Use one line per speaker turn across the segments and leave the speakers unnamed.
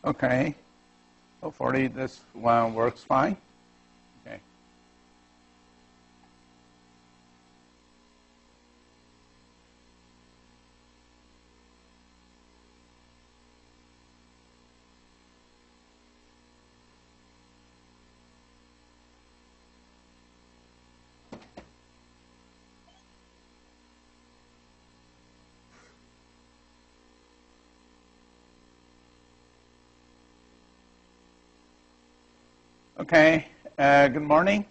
Okay. Hopefully this one works fine. Okay. Okay, good morning.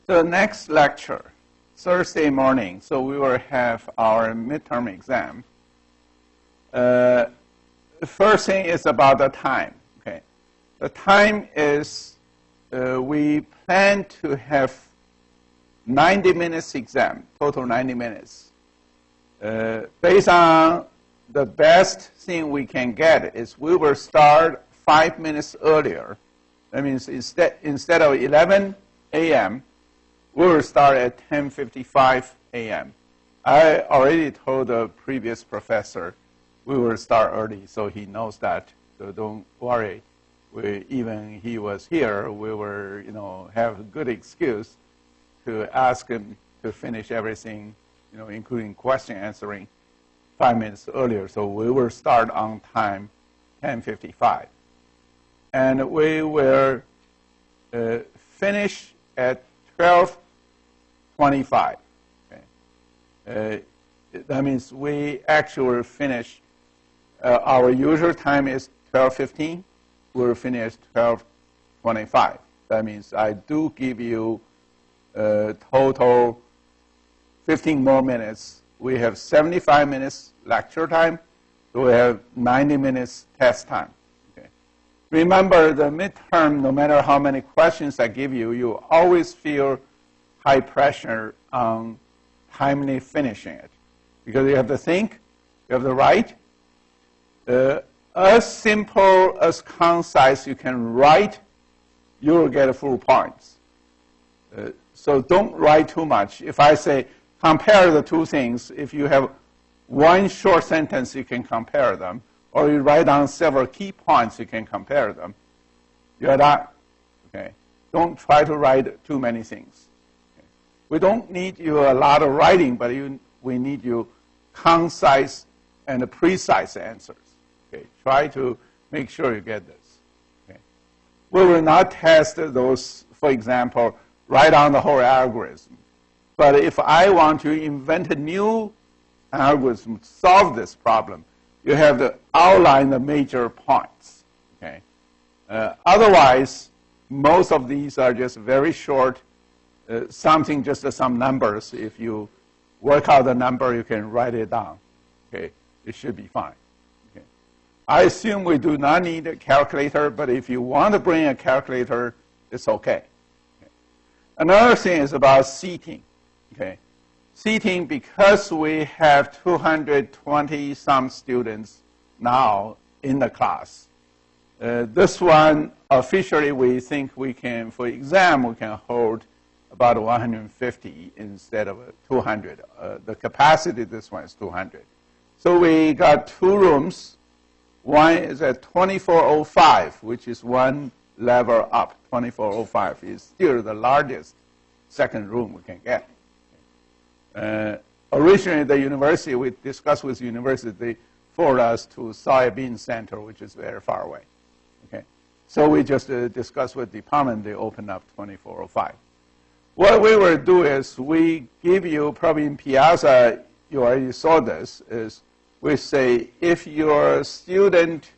So next lecture, Thursday morning, so we will have our midterm exam. The first thing is about the time. Okay, the time is we plan to have 90 minutes exam, total 90 minutes. Based on the best thing we can get is we will start 5 minutes earlier. That means instead of 11 a.m., we will start at 10:55 a.m. I already told the previous professor we will start early, so he knows that. So don't worry. Even he was here, we will, have a good excuse to ask him to finish everything, including question answering, 5 minutes earlier. So we will start on time, 10:55. And we will finish at 12:25. Okay. That means we actually finish, our usual time is 12:15. We'll finish 12:25. That means I do give you total 15 more minutes. We have 75 minutes lecture time. So we have 90 minutes test time. Remember, the midterm, no matter how many questions I give you, you always feel high pressure on timely finishing it. Because you have to think, you have to write. As simple, as concise you can write, you will get full points. So don't write too much. If I say, compare the two things, if you have one short sentence, you can compare them. Or you write down several key points, you can compare them. You're done. Okay. Don't try to write too many things. Okay. We don't need you a lot of writing, but we need you concise and precise answers. Okay. Try to make sure you get this. Okay. We will not test those, for example, write down the whole algorithm. But if I want to invent a new algorithm to solve this problem, you have to outline the major points. Okay. Otherwise, most of these are just very short, something just some numbers. If you work out the number, you can write it down. Okay. It should be fine. Okay. I assume we do not need a calculator, but if you want to bring a calculator, it's okay. Okay. Another thing is about seating. Okay. Seating, because we have 220-some students now in the class. This one, officially, we think we can, for exam, we can hold about 150 instead of 200. The capacity, this one is 200. So we got two rooms. One is at 2405, which is one level up. 2405 is still the largest second room we can get. Originally, the university, we discussed with the university, they forwarded us to Soybean Center, which is very far away. Okay, so we just discussed with the department, they opened up 2405. What we will do is we give you, probably in Piazza, you already saw this, is we say if your student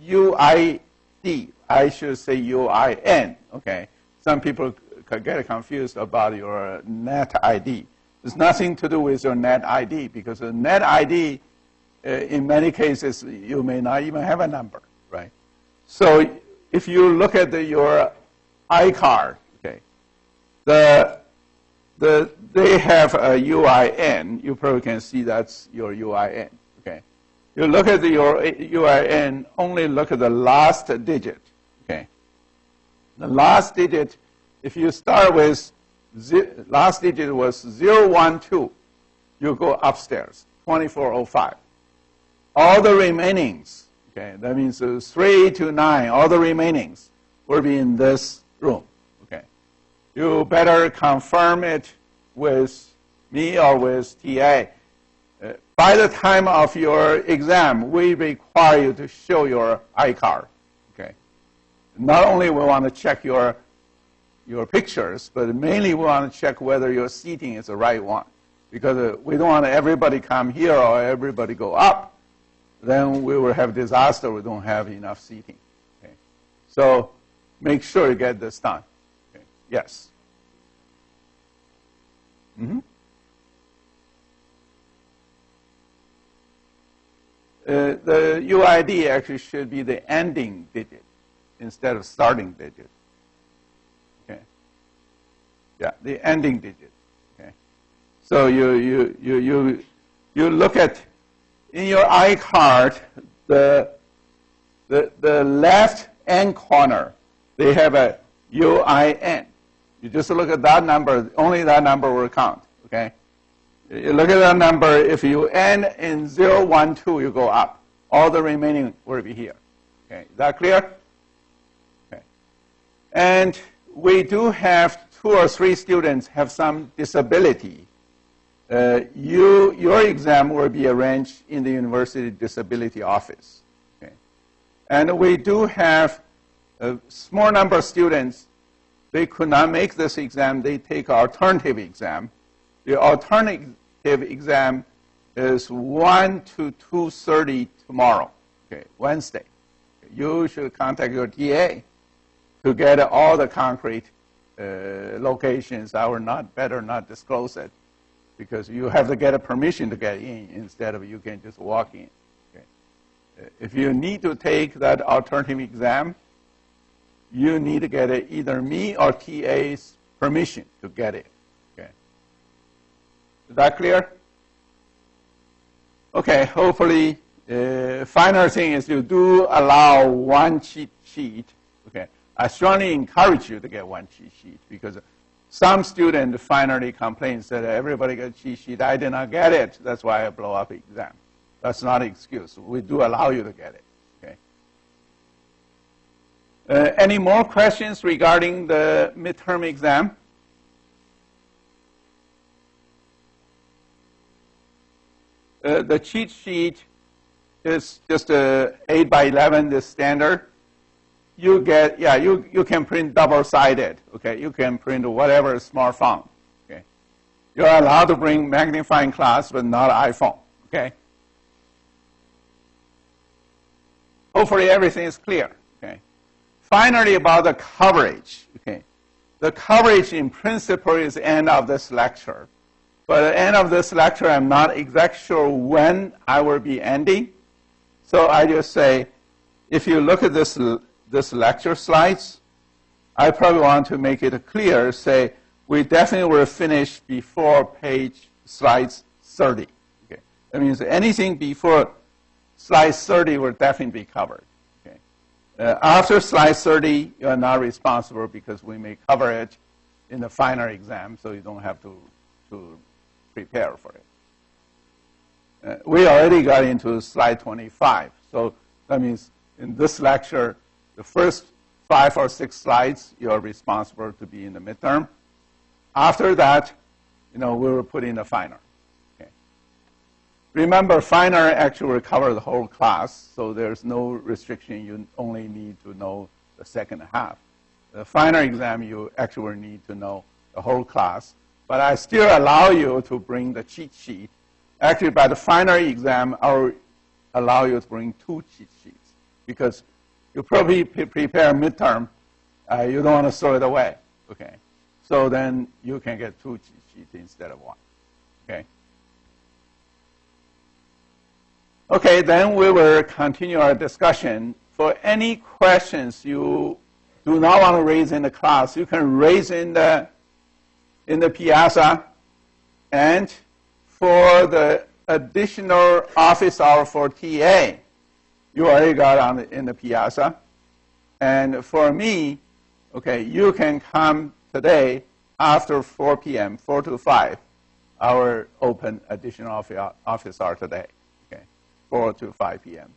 UID, I should say UIN, okay? Some people could get confused about your net ID. It's nothing to do with your net ID, because the net ID, in many cases, you may not even have a number, right? So if you look at your iCard, okay, they have a UIN. You probably can see that's your UIN, okay? You look at your UIN, only look at the last digit, okay? The last digit, if you start with last digit was 012, you go upstairs, 2405. All the remainings, Okay, that means 3 to 9, all the remainings will be in this room. Okay, you better confirm it with me or with TA. By the time of your exam, we require you to show your iCard. Okay, not only we want to check your pictures, but mainly we want to check whether your seating is the right one, because we don't want everybody come here or everybody go up. Then we will have disaster. We don't have enough seating. Okay, so make sure you get this done. Okay. Yes. Mm-hmm. The UID actually should be the ending digit instead of starting digit. Okay. Yeah, the ending digit. Okay. So you look at in your iCard the left hand corner. They have a UIN. You just look at that number. Only that number will count. Okay. You look at that number. If you end in 0, 1, 2, you go up. All the remaining will be here. Okay, is that clear? Okay. And we do have 2 or 3 students have some disability. Your exam will be arranged in the university disability office. Okay. And we do have a small number of students. They could not make this exam. They take alternative exam. The alternative exam is 1 to 2:30 tomorrow, okay, Wednesday. You should contact your TA to get all the concrete locations. I will better not disclose it, because you have to get a permission to get in instead of you can just walk in. Okay. If you need to take that alternative exam, you need to get either me or TA's permission to get it. Okay. Is that clear? Okay, hopefully, final thing is you do allow 1 cheat sheet. Okay, I strongly encourage you to get 1 cheat sheet, because some student finally complains that everybody got a cheat sheet. I did not get it. That's why I blow up the exam. That's not an excuse. We do allow you to get it. Okay. Any more questions regarding the midterm exam? The cheat sheet is just a 8 by 11, the standard. You get, yeah, you can print double-sided. Okay, you can print whatever small font. Okay, you're allowed to bring magnifying glass, but not iPhone. Okay. Hopefully everything is clear. Okay. Finally, about the coverage. Okay, the coverage in principle is the end of this lecture. But at the end of this lecture, I'm not exactly sure when I will be ending. So I just say, if you look at this lecture slides, I probably want to make it clear, say, we definitely will finish before slides 30. Okay. That means anything before slide 30 will definitely be covered. Okay. After slide 30, you are not responsible, because we may cover it in the final exam, so you don't have to prepare for it. We already got into slide 25. So that means in this lecture, the first 5 or 6 slides, you're responsible to be in the midterm. After that, we will put in the final. Okay. Remember, final actually will cover the whole class, so there's no restriction. You only need to know the second half. The final exam, you actually will need to know the whole class. But I still allow you to bring the cheat sheet. Actually, by the final exam, I'll allow you to bring 2 cheat sheets, because you probably prepare midterm. You don't want to throw it away. Okay, so then you can get 2 cheat sheets instead of 1. Okay. Okay, then we will continue our discussion. For any questions you do not want to raise in the class, you can raise in the piazza. And for the additional office hour for TA, you already got in the piazza. And for me, okay, you can come today after 4 p.m., 4 to 5, our open additional office hour today, okay, 4 to 5 p.m.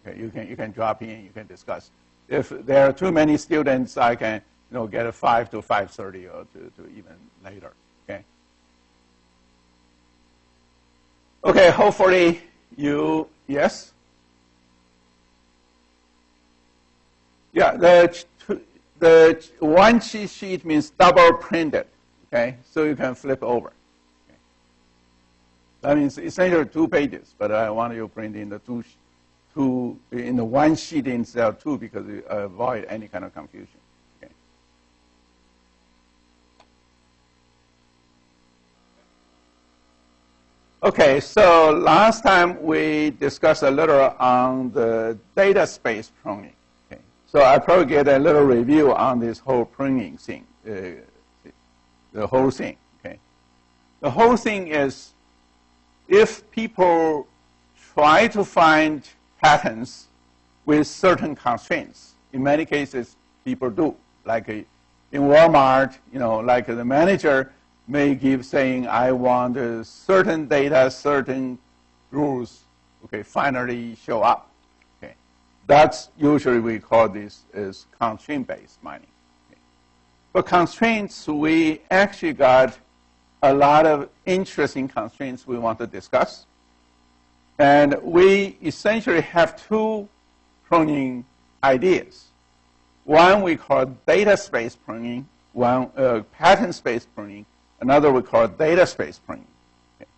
Okay, you can drop in, you can discuss. If there are too many students, I can get a 5 to 5:30 or to even later. Okay. Okay. Hopefully yes. Yeah. The one cheat sheet means double printed. Okay, so you can flip over. Okay. That means essentially 2 pages, but I want you to print in the two in the one sheet instead of 2 because you avoid any kind of confusion. Okay. Okay, so last time we discussed a little on the data space pruning. Okay, so I probably get a little review on this whole pruning thing, the whole thing. Okay, the whole thing is if people try to find patterns with certain constraints. In many cases, people do. Like in Walmart, like the manager may give saying, I want certain data, certain rules, okay, finally show up. Okay. That's usually we call this is constraint-based mining. Okay. For constraints, we actually got a lot of interesting constraints we want to discuss. And we essentially have 2 pruning ideas. One we call data space pruning, one pattern space pruning, another we call data space pruning. Okay.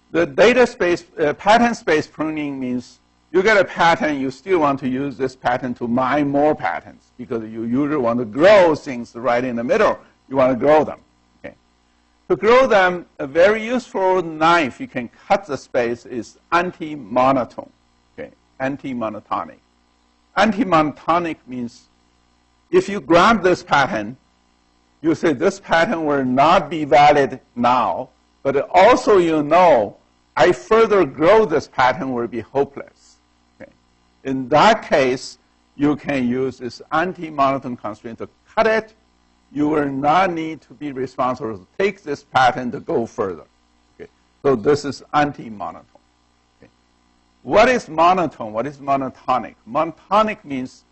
The data space, pattern space pruning means you get a pattern, you still want to use this pattern to mine more patterns because you usually want to grow things right in the middle. You want to grow them. To grow them, a very useful knife you can cut the space is anti-monotone, okay, anti-monotonic. Anti-monotonic means if you grab this pattern, you say this pattern will not be valid now, but also I further grow this pattern will be hopeless. Okay. In that case, you can use this anti-monotone constraint to cut it. You will not need to be responsible to take this pattern to go further. Okay. So this is anti-monotone. Okay. What is monotone? What is monotonic? Monotonic means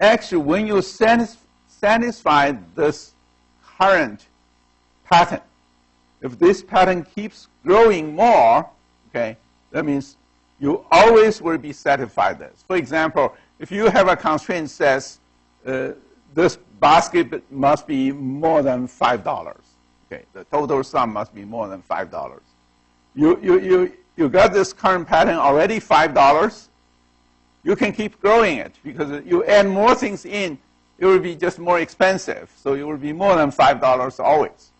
actually when you satisfy this current pattern, if this pattern keeps growing more, okay, that means you always will be satisfied this. For example, if you have a constraint that says this basket must be more than $5. Okay, the total sum must be more than $5. You got this current pattern already $5. You can keep growing it because you add more things in, it will be just more expensive. So it will be more than $5 always.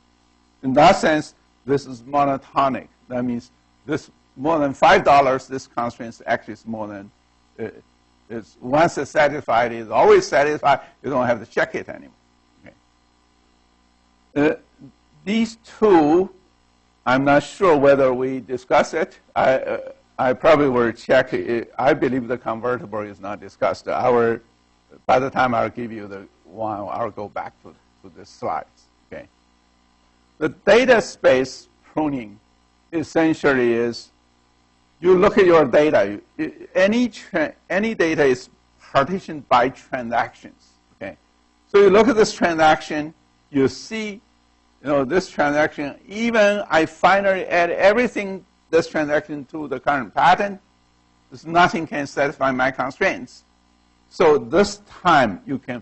In that sense, this is monotonic. That means this more than $5. This constraint actually is more than. Once it's satisfied, it's always satisfied. You don't have to check it anymore. Okay. These 2, I'm not sure whether we discuss it. I probably will check it. I believe the convertible is not discussed. By the time I'll give you the one, I'll go back to the slides. Okay. The data space pruning essentially is you look at your data. Any data is partitioned by transactions. Okay, so you look at this transaction. You see, this transaction. Even I finally add everything this transaction to the current pattern. There's nothing can satisfy my constraints. So this time you can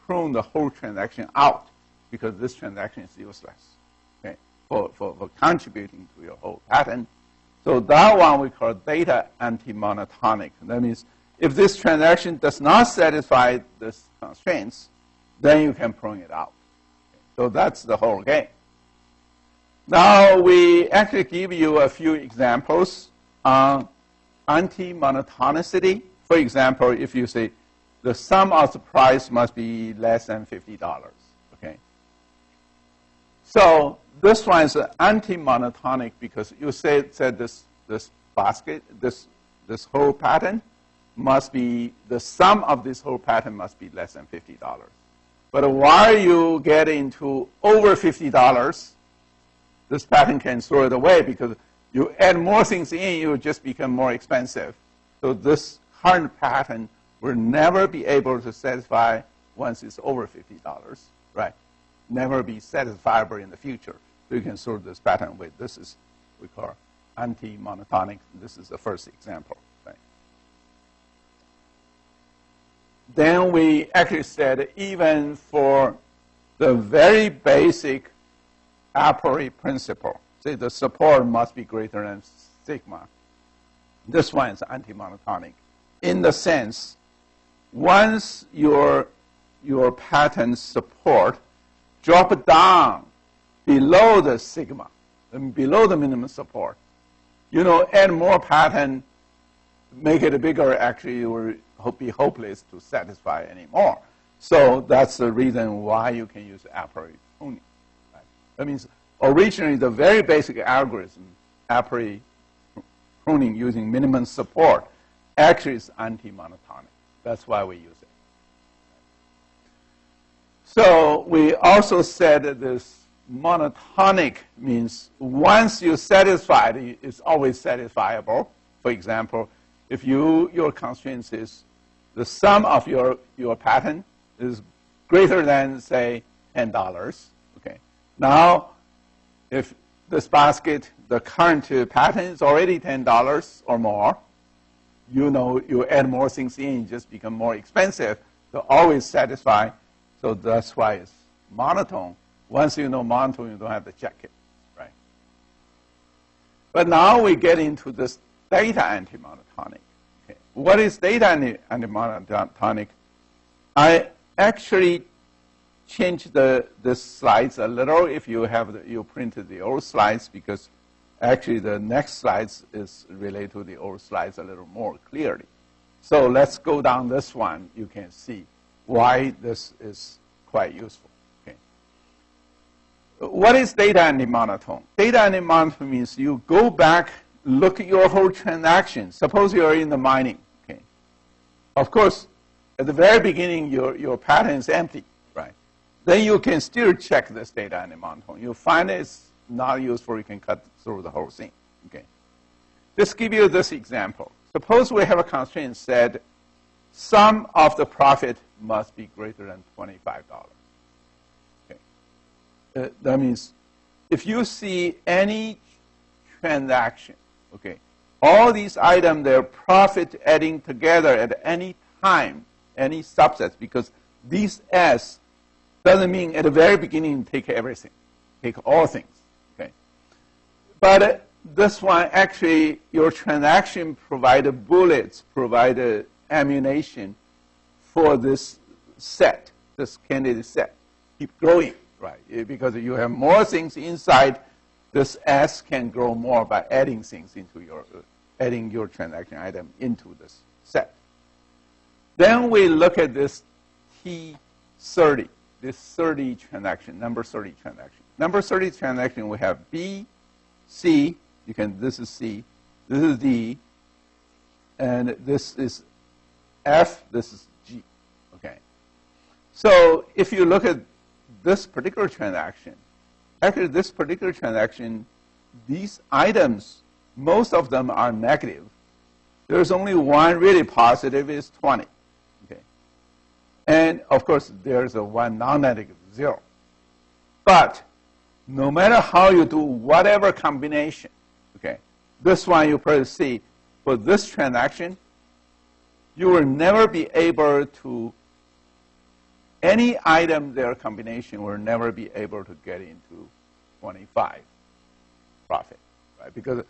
prune the whole transaction out because this transaction is useless. Okay, for contributing to your whole pattern. So that one we call data anti-monotonic. That means if this transaction does not satisfy these constraints, then you can prune it out. So that's the whole game. Now we actually give you a few examples on anti-monotonicity. For example, if you say the sum of the price must be less than $50. Okay. So this one is anti-monotonic because you said this basket, this whole pattern must be, the sum of this whole pattern must be less than $50. But while you get into over $50, this pattern can throw it away because you add more things in, you just become more expensive. So this current pattern will never be able to satisfy once it's over $50, right? Never be satisfiable in the future. So you can sort this pattern with this is we call anti-monotonic. This is the first example, right? Then we actually said even for the very basic a priori principle, say the support must be greater than sigma. This one is anti-monotonic in the sense once your pattern support drop down below the sigma, below the minimum support, add more pattern, make it bigger, actually it will be hopeless to satisfy anymore. So that's the reason why you can use a priori pruning. Right? That means originally the very basic algorithm, a priori pruning using minimum support, actually is anti-monotonic. That's why we use it. So we also said that this monotonic means once you satisfy it, it's always satisfiable. For example, if your constraint is the sum of your pattern is greater than, say, $10. Okay. Now, if this basket, the current pattern is already $10 or more, you add more things in, it just become more expensive to always satisfy. So that's why it's monotone. Once you know monotone, you don't have to check it, right? But now we get into this data anti-monotonic. Okay. What is data anti-monotonic? I actually changed the slides a little if you printed the old slides, because actually the next slides is related to the old slides a little more clearly. So let's go down this one. You can see why this is quite useful. Okay. What is data anti-monotone? Data anti-monotone means you go back, look at your whole transaction. Suppose you're in the mining. Okay. Of course, at the very beginning, your pattern is empty, right? Then you can still check this data anti-monotone. You find it's not useful, you can cut through the whole thing. Okay. Just give you this example. Suppose we have a constraint said sum of the profit must be greater than $25. Okay. That means if you see any transaction, okay, all these items, their profit adding together at any time, any subsets, because these S doesn't mean at the very beginning take everything, take all things. Okay. But this one actually, your transaction provided bullets, provided ammunition for this set, this candidate set. Keep growing, right? Because you have more things inside, this S can grow more by adding things into adding your transaction item into this set. Then we look at this T30, this 30 transaction, number 30 transaction. Number 30 transaction, we have B, C, this is C, this is D, and this is F, this is G, okay? So if you look at this particular transaction, actually this particular transaction, these items, most of them are negative. There's only one really positive, is 20, okay? And of course, there's a one non-negative, 0. But no matter how you do whatever combination, okay, this one you probably see, for this transaction, you will never be able to, any item, their combination will never be able to get into 25 profit, right? Because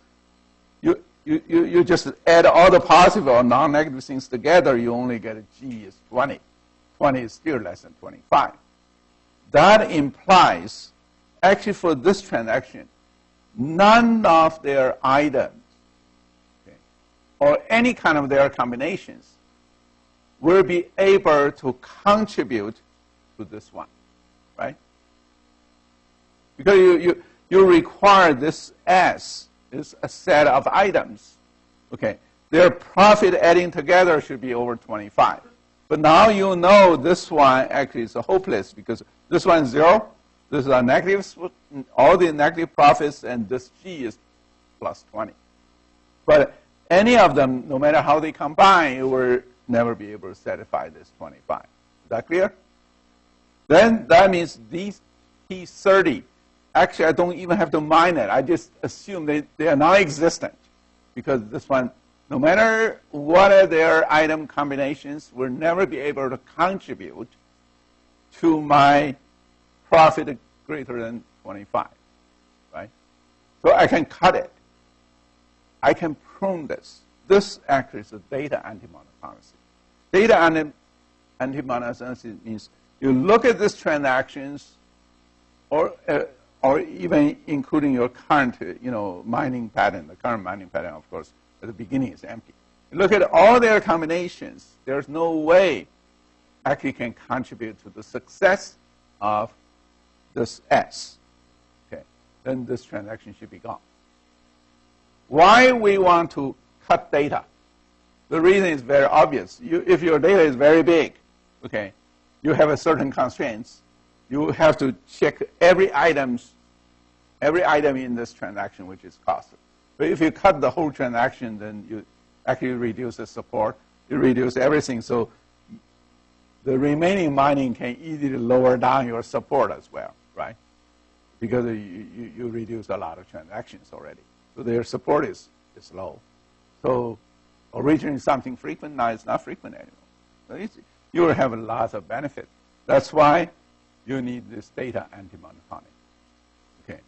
you just add all the positive or non-negative things together, you only get a G is 20. 20 is still less than 25. That implies, actually for this transaction, none of their items, okay, or any kind of their combinations will be able to contribute to this one, right? Because you require this S is a set of items, okay? Their profit adding together should be over 25. But now you know this one actually is hopeless because this one is 0. This is a negative, all the negative profits, and this G is plus 20. But any of them, no matter how they combine, you will never be able to satisfy this 25. Is that clear? Then that means these T30, actually I don't even have to mine it. I just assume they are non-existent, because this one, no matter what are their item combinations, will never be able to contribute to my profit greater than 25, right? So I can cut it. I can prune this. This actually is a data anti-monotonicity. Data anti-monotonicity means you look at these transactions, or even including your current, mining pattern. The current mining pattern, of course, at the beginning is empty. You look at all their combinations. There's no way actually can contribute to the success of this S. Okay, then this transaction should be gone. Why we want to cut data? The reason is very obvious. If your data is very big, okay, you have a certain constraints. You have to check every item in this transaction which is costed. But if you cut the whole transaction, then you actually reduce the support. You reduce everything. So the remaining mining can easily lower down your support as well, right? Because you reduce a lot of transactions already. So their support is low. So originally something frequent, now it's not frequent anymore. So you will have lots of benefit. That's why you need this data anti-monotonic. Okay.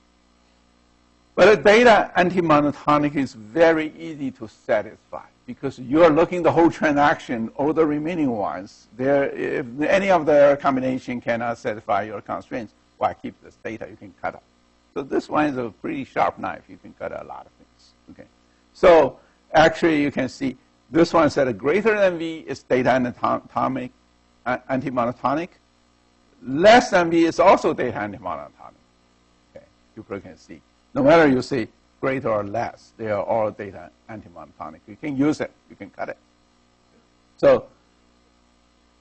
But a data anti-monotonic is very easy to satisfy, because you are looking the whole transaction, all the remaining ones. If any of their combination cannot satisfy your constraints, why keep this data? You can cut up. So this one is a pretty sharp knife. You can cut a lot of things. Okay. So actually, you can see this one said a greater than V is data anti-monotonic. Less than V is also data anti-monotonic. Okay. You can see. No matter you say greater or less, they are all data anti-monotonic. You can use it. You can cut it. So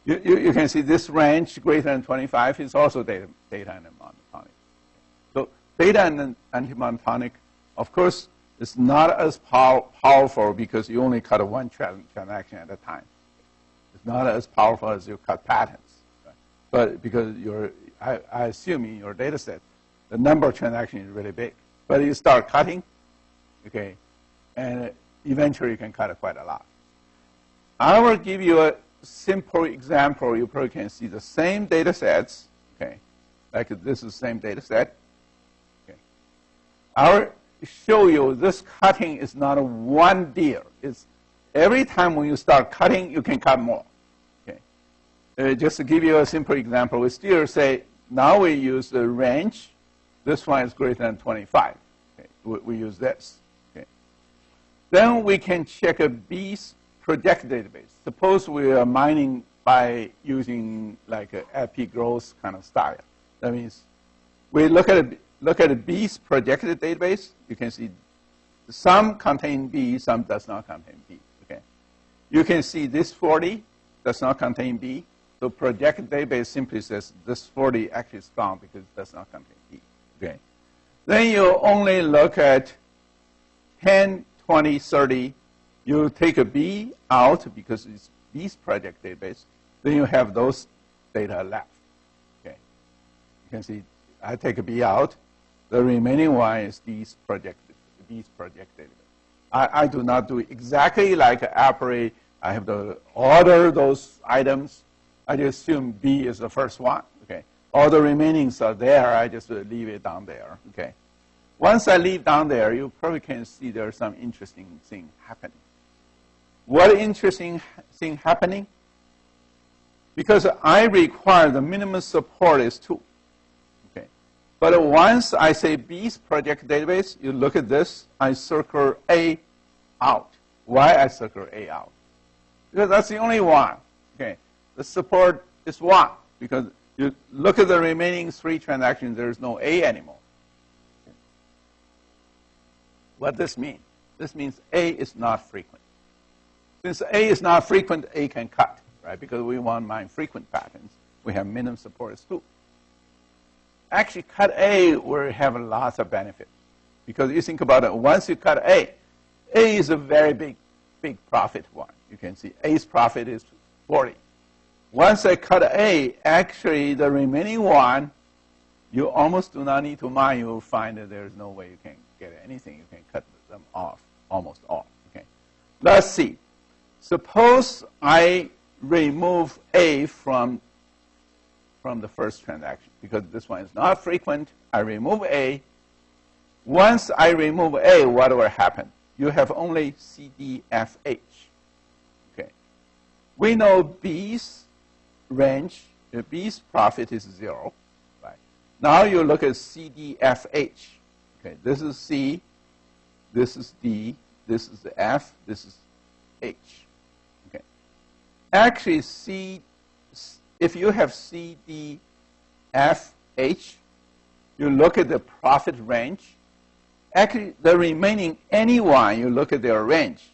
you can see this range greater than 25 is also data anti-monotonic. So data anti-monotonic, of course, is not as powerful because you only cut one transaction at a time. It's not as powerful as you cut patterns. Right? But because I assume in your data set, the number of transactions is really big. But you start cutting, okay, and eventually you can cut quite a lot. I will give you a simple example. You probably can see the same data sets, okay, like this is the same data set. Okay. I will show you this cutting is not a one deal. It's every time when you start cutting, you can cut more. Okay. Just to give you a simple example, we still say now we use the range. This one is greater than 25. Okay. We use this. Okay. Then we can check a B's project database. Suppose we are mining by using like a IP growth kind of style. That means we look at a B's projected database. You can see some contain B, some does not contain B. Okay. You can see this 40 does not contain B. So projected database simply says this 40 actually is gone because it does not contain B. Okay. Then you only look at 10, 20, 30. You take a B out because it's B's project database. Then you have those data left. Okay. You can see I take a B out. The remaining one is B's project database. I do not do exactly like Apri. I have to order those items. I just assume B is the first one. Okay. All the remainings are there. I just leave it down there. Okay. Once I leave down there, you probably can see there's some interesting thing happening. What interesting thing happening? Because I require the minimum support is 2. Okay. But once I say B's project database, you look at this, I circle A out. Why I circle A out? Because that's the only one. Okay. The support is 1. Because you look at the remaining 3 transactions, there is no A anymore. Okay. What does this mean? This means A is not frequent. Since A is not frequent, A can cut, right? Because we want mine frequent patterns. We have minimum support is 2. Actually, cut A will have lots of benefit. Because you think about it, once you cut A is a very big big profit one. You can see A's profit is 40. Once I cut A, actually the remaining one, you almost do not need to mine. You will find that there's no way you can get anything. You can cut them off, almost all. Okay. Let's see. Suppose I remove A from the first transaction, because this one is not frequent. I remove A. Once I remove A, what will happen? You have only CDFH. Okay. We know B's range, B's profit is 0. Right. Now you look at CDFH. Okay. This is C, this is D, this is the F, this is H. Okay. Actually, if you have C, D, F, H, you look at the profit range. Actually, the remaining any one, you look at their range,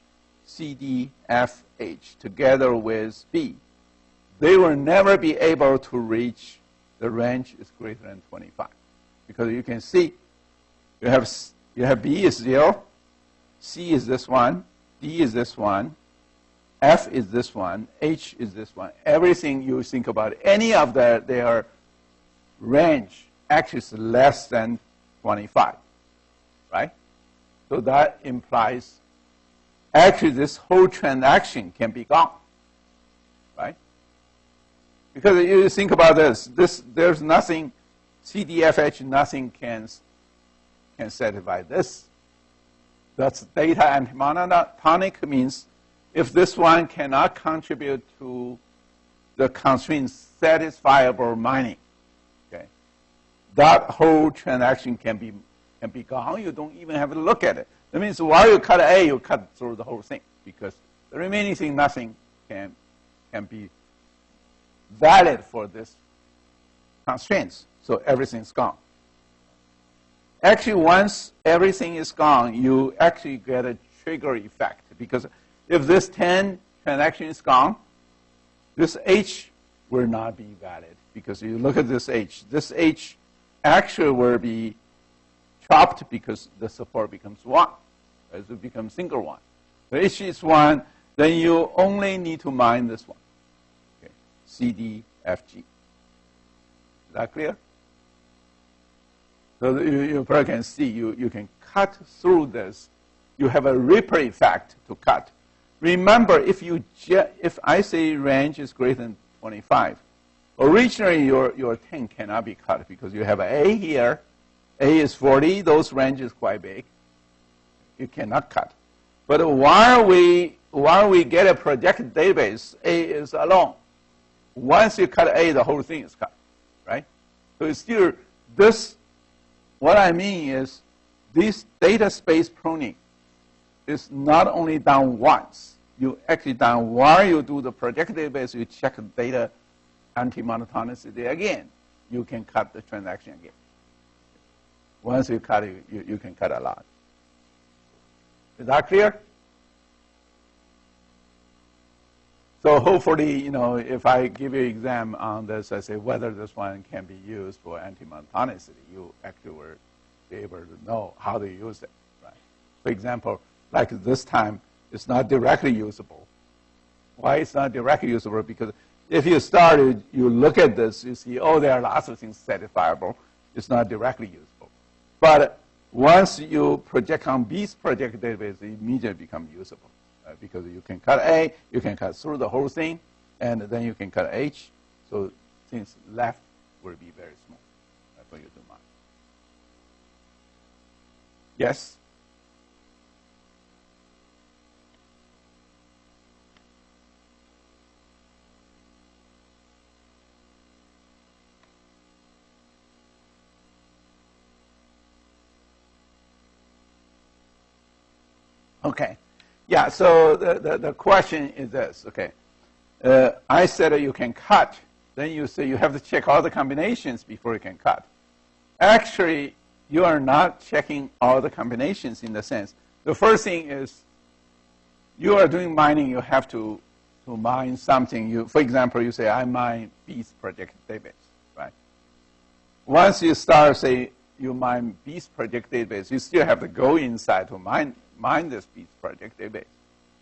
C, D, F, H, together with B. They will never be able to reach the range is greater than 25. Because you can see, you have B is 0, C is this one, D is this one, F is this one, H is this one. Everything you think about, any of their range actually is less than 25. Right? So that implies actually this whole transaction can be gone. Right? Because you think about this, there's nothing, CDFH, nothing can satisfy this. That's data antimonotonic, means if this one cannot contribute to the constraint satisfiable mining, okay, that whole transaction can be gone. You don't even have to look at it. That means while you cut A, you cut through the whole thing, because the remaining thing, nothing can be valid for this constraints. So everything's gone. Actually, once everything is gone, you actually get a trigger effect, because if this 10 transaction is gone, this H will not be valid, because you look at this H actually will be chopped because the support becomes 1, as it becomes single 1. If H is 1, then you only need to mine this one, okay, C, D, F, G. Is that clear? So you probably can see you can cut through this. You have a ripple effect to cut. Remember, if I say range is greater than 25, originally your 10 cannot be cut because you have A here. A is 40. Those range is quite big. You cannot cut. But while we get a projected database, A is alone. Once you cut A, the whole thing is cut, right? So it's still this. What I mean is this data space pruning is not only done once. You actually done while you do the projected database, you check the data anti-monotonicity again. You can cut the transaction again. Once you cut it, you can cut a lot. Is that clear? So hopefully, if I give you an exam on this, I say whether this one can be used for anti-monotonicity, you actually will be able to know how to use it. Right? For example, like this time, it's not directly usable. Why it's not directly usable? Because if you started, you look at this, you see, oh, there are lots of things satisfiable. It's not directly usable. But once you project on B's project database, it immediately becomes usable. Because you can cut A, you can cut through the whole thing, and then you can cut H. So things left will be very small for you to mine. Yes? Okay. Yeah, so the question is this, okay. I said you can cut. Then you say you have to check all the combinations before you can cut. Actually, you are not checking all the combinations in the sense. The first thing is you are doing mining, you have to mine something. For example, you say, I mine B's project database, right? Once you start, say, you mine B's project database, you still have to go inside to mine this B's project database.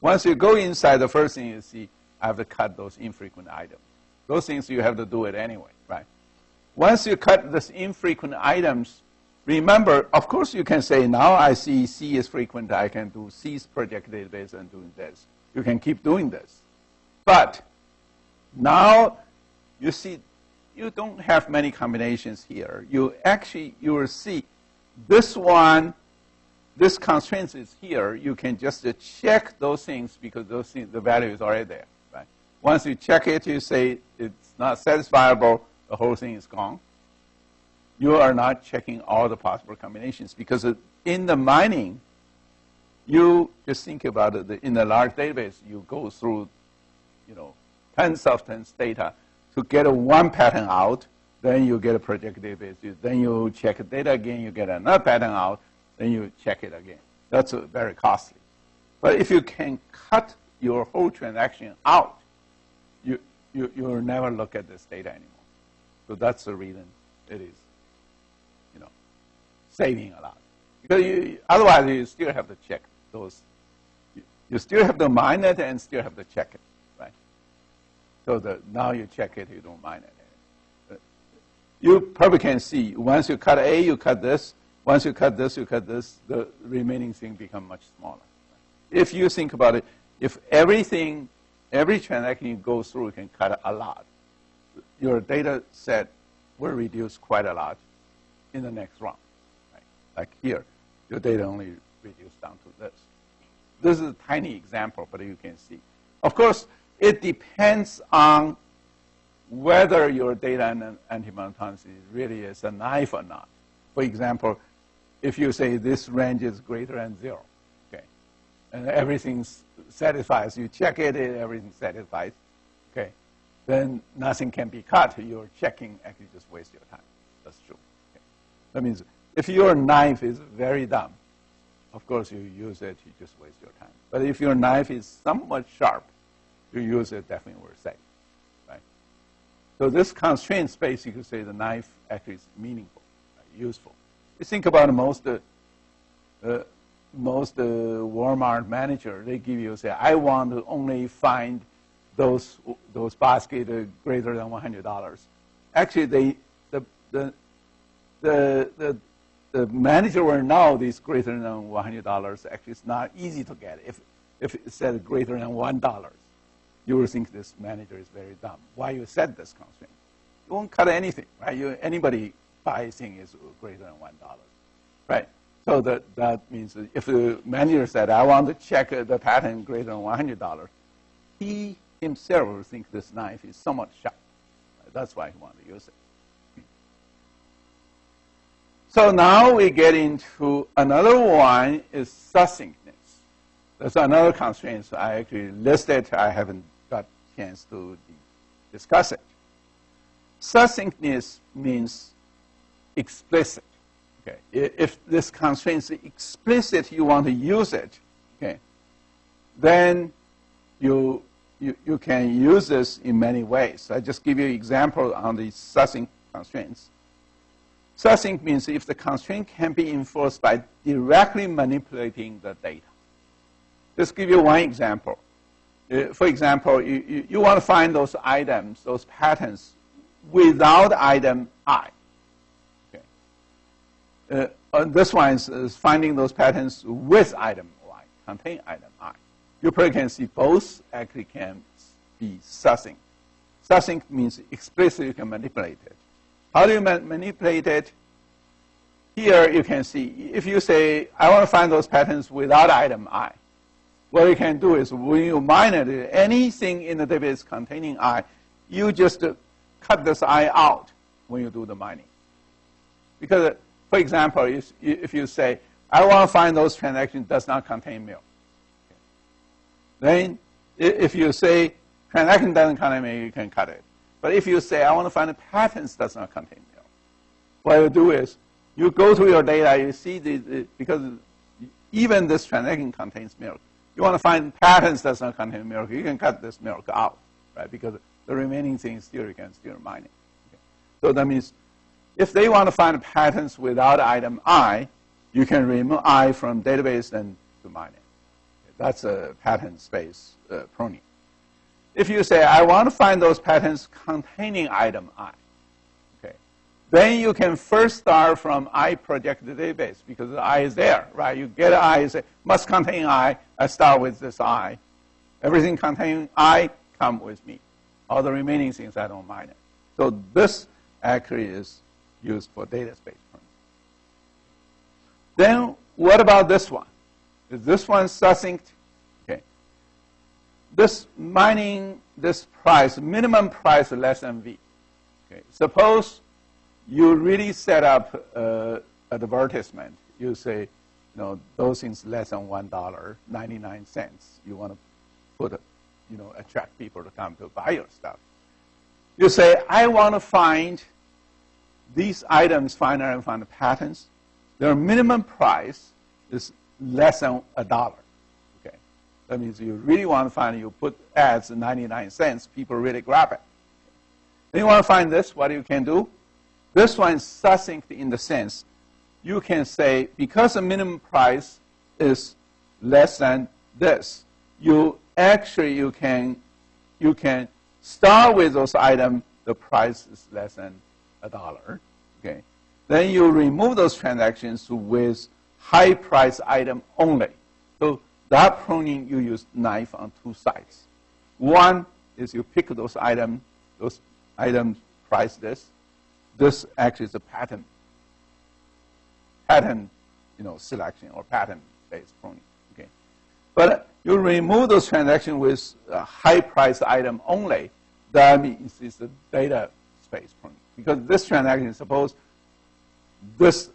Once you go inside, the first thing you see, I have to cut those infrequent items. Those things you have to do it anyway, right? Once you cut these infrequent items, remember, of course, you can say, now I see C is frequent. I can do C's project database and doing this. You can keep doing this. But now you see you don't have many combinations here. You will see this one, this constraint is here. You can just check those things because those things, the value is already there, right? Once you check it, you say it's not satisfiable, the whole thing is gone. You are not checking all the possible combinations because in the mining, you just think about it. In a large database, you go through, tens of data to get one pattern out. Then you get a project database. Then you check the data again. You get another pattern out. Then you check it again. That's very costly. But if you can cut your whole transaction out, you will never look at this data anymore. So that's the reason it is, saving a lot. Because otherwise, you still have to check those. You still have to mine it and still have to check it, right? So now you check it, you don't mine it. You probably can see, once you cut A, you cut this. Once you cut this, you cut this. The remaining thing becomes much smaller. Right? If you think about it, if every transaction you go through, you can cut a lot. Your data set will reduce quite a lot in the next round. Right? Like here, your data only reduced down to this. This is a tiny example, but you can see. Of course, it depends on whether your data and anti-monotonicity really is a knife or not. For example, if you say this range is greater than 0, okay, and everything satisfies, you check it, everything satisfies, okay, then nothing can be cut. Your checking actually just wastes your time. That's true. Okay. That means if your knife is very dumb, of course you use it, you just waste your time. But if your knife is somewhat sharp, you use it, definitely will save, right? So this constraint space, you could say the knife actually is meaningful, right, useful. You think about most Walmart manager, they give you, say, I want to only find those baskets greater than $100. Actually, the manager will know these greater than $100. Actually, it's not easy to get. If it said greater than $1, you will think this manager is very dumb. Why you set this constraint? You won't cut anything, right? Anybody buy thing is greater than $1, right? So that means that if the manager said, I want to check the pattern greater than $100, he himself will think this knife is somewhat sharp. Right? That's why he wants to use it. So now we get into another one is succinctness. That's another constraint I actually listed. I haven't got a chance to discuss it. Succinctness means explicit. Okay. If this constraint is explicit, you want to use it, okay, then you can use this in many ways. I just give you an example on the succinct constraints. Succinct means if the constraint can be enforced by directly manipulating the data. Just give you one example. For example, you want to find those items, those patterns, without item I. Okay. This one is finding those patterns with item Y, contain item I. You probably can see both actually can be succinct. Succinct means explicitly you can manipulate it. How do you manipulate it? Here you can see, if you say, I want to find those patterns without item I, what you can do is when you mine it, anything in the database containing I, you just cut this I out when you do the mining. Because, for example, if you say, I want to find those transactions does not contain milk. Okay. Then if you say transaction doesn't contain milk, you can cut it. But if you say, I want to find the patterns does not contain milk, what you do is you go to your data, you see because even this transaction contains milk. You want to find patterns that does not contain milk, you can cut this milk out, right? Because the remaining things still you can still mine it. Okay. So that means if they want to find patterns without item I, you can remove I from database and to mine it. Okay. That's a pattern space pruning. If you say, I want to find those patterns containing item I, okay, then you can first start from I projected database because the I is there, right? You get I, you say, must contain I start with this I. Everything containing I, come with me. All the remaining things, I don't mind it. So this actually is used for data space pruning. Then what about this one? Is this one succinct? Okay. This mining, this price, minimum price less than V. Okay. Suppose you really set up an advertisement. You say, you know, those things less than $1.99. You want to put, you know, attract people to come to buy your stuff. You say, I want to find these items, find and find the patterns. Their minimum price is less than $1. Okay, that means you really want to find. You put ads at 99 cents. People really grab it. Then you want to find this. What you can do? This one is succinct in the sense you can say because the minimum price is less than this, you can start with those items. The price is less than $1. Okay, then you remove those transactions with high price item only. So that pruning, you use knife on two sides. One is you pick those items price this. This actually is a pattern, you know, selection or pattern-based pruning. Okay, but you remove those transactions with a high price item only. That means it's a data space pruning because this transaction, suppose this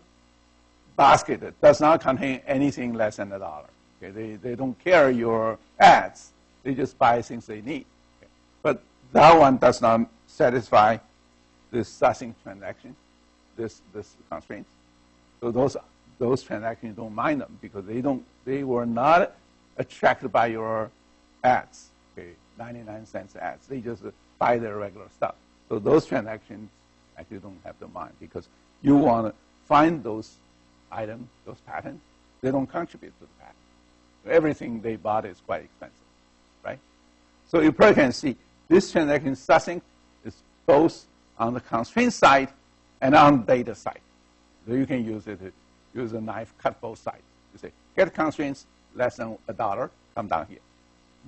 basket does not contain anything less than $1. Okay, they don't care your ads. They just buy things they need. Okay. But that one does not satisfy this succinct transaction, this constraint. So those transactions don't mind them because they were not attracted by your ads. Okay, 99 cents ads. They just buy their regular stuff. So those transactions actually don't have the mind because you want to find those items, those patterns. They don't contribute to the pattern. Everything they bought is quite expensive, right? So you probably can see this transaction succinct is both on the constraint side and on the data side. So you can use it to use a knife, cut both sides. You say, get constraints less than $1, come down here.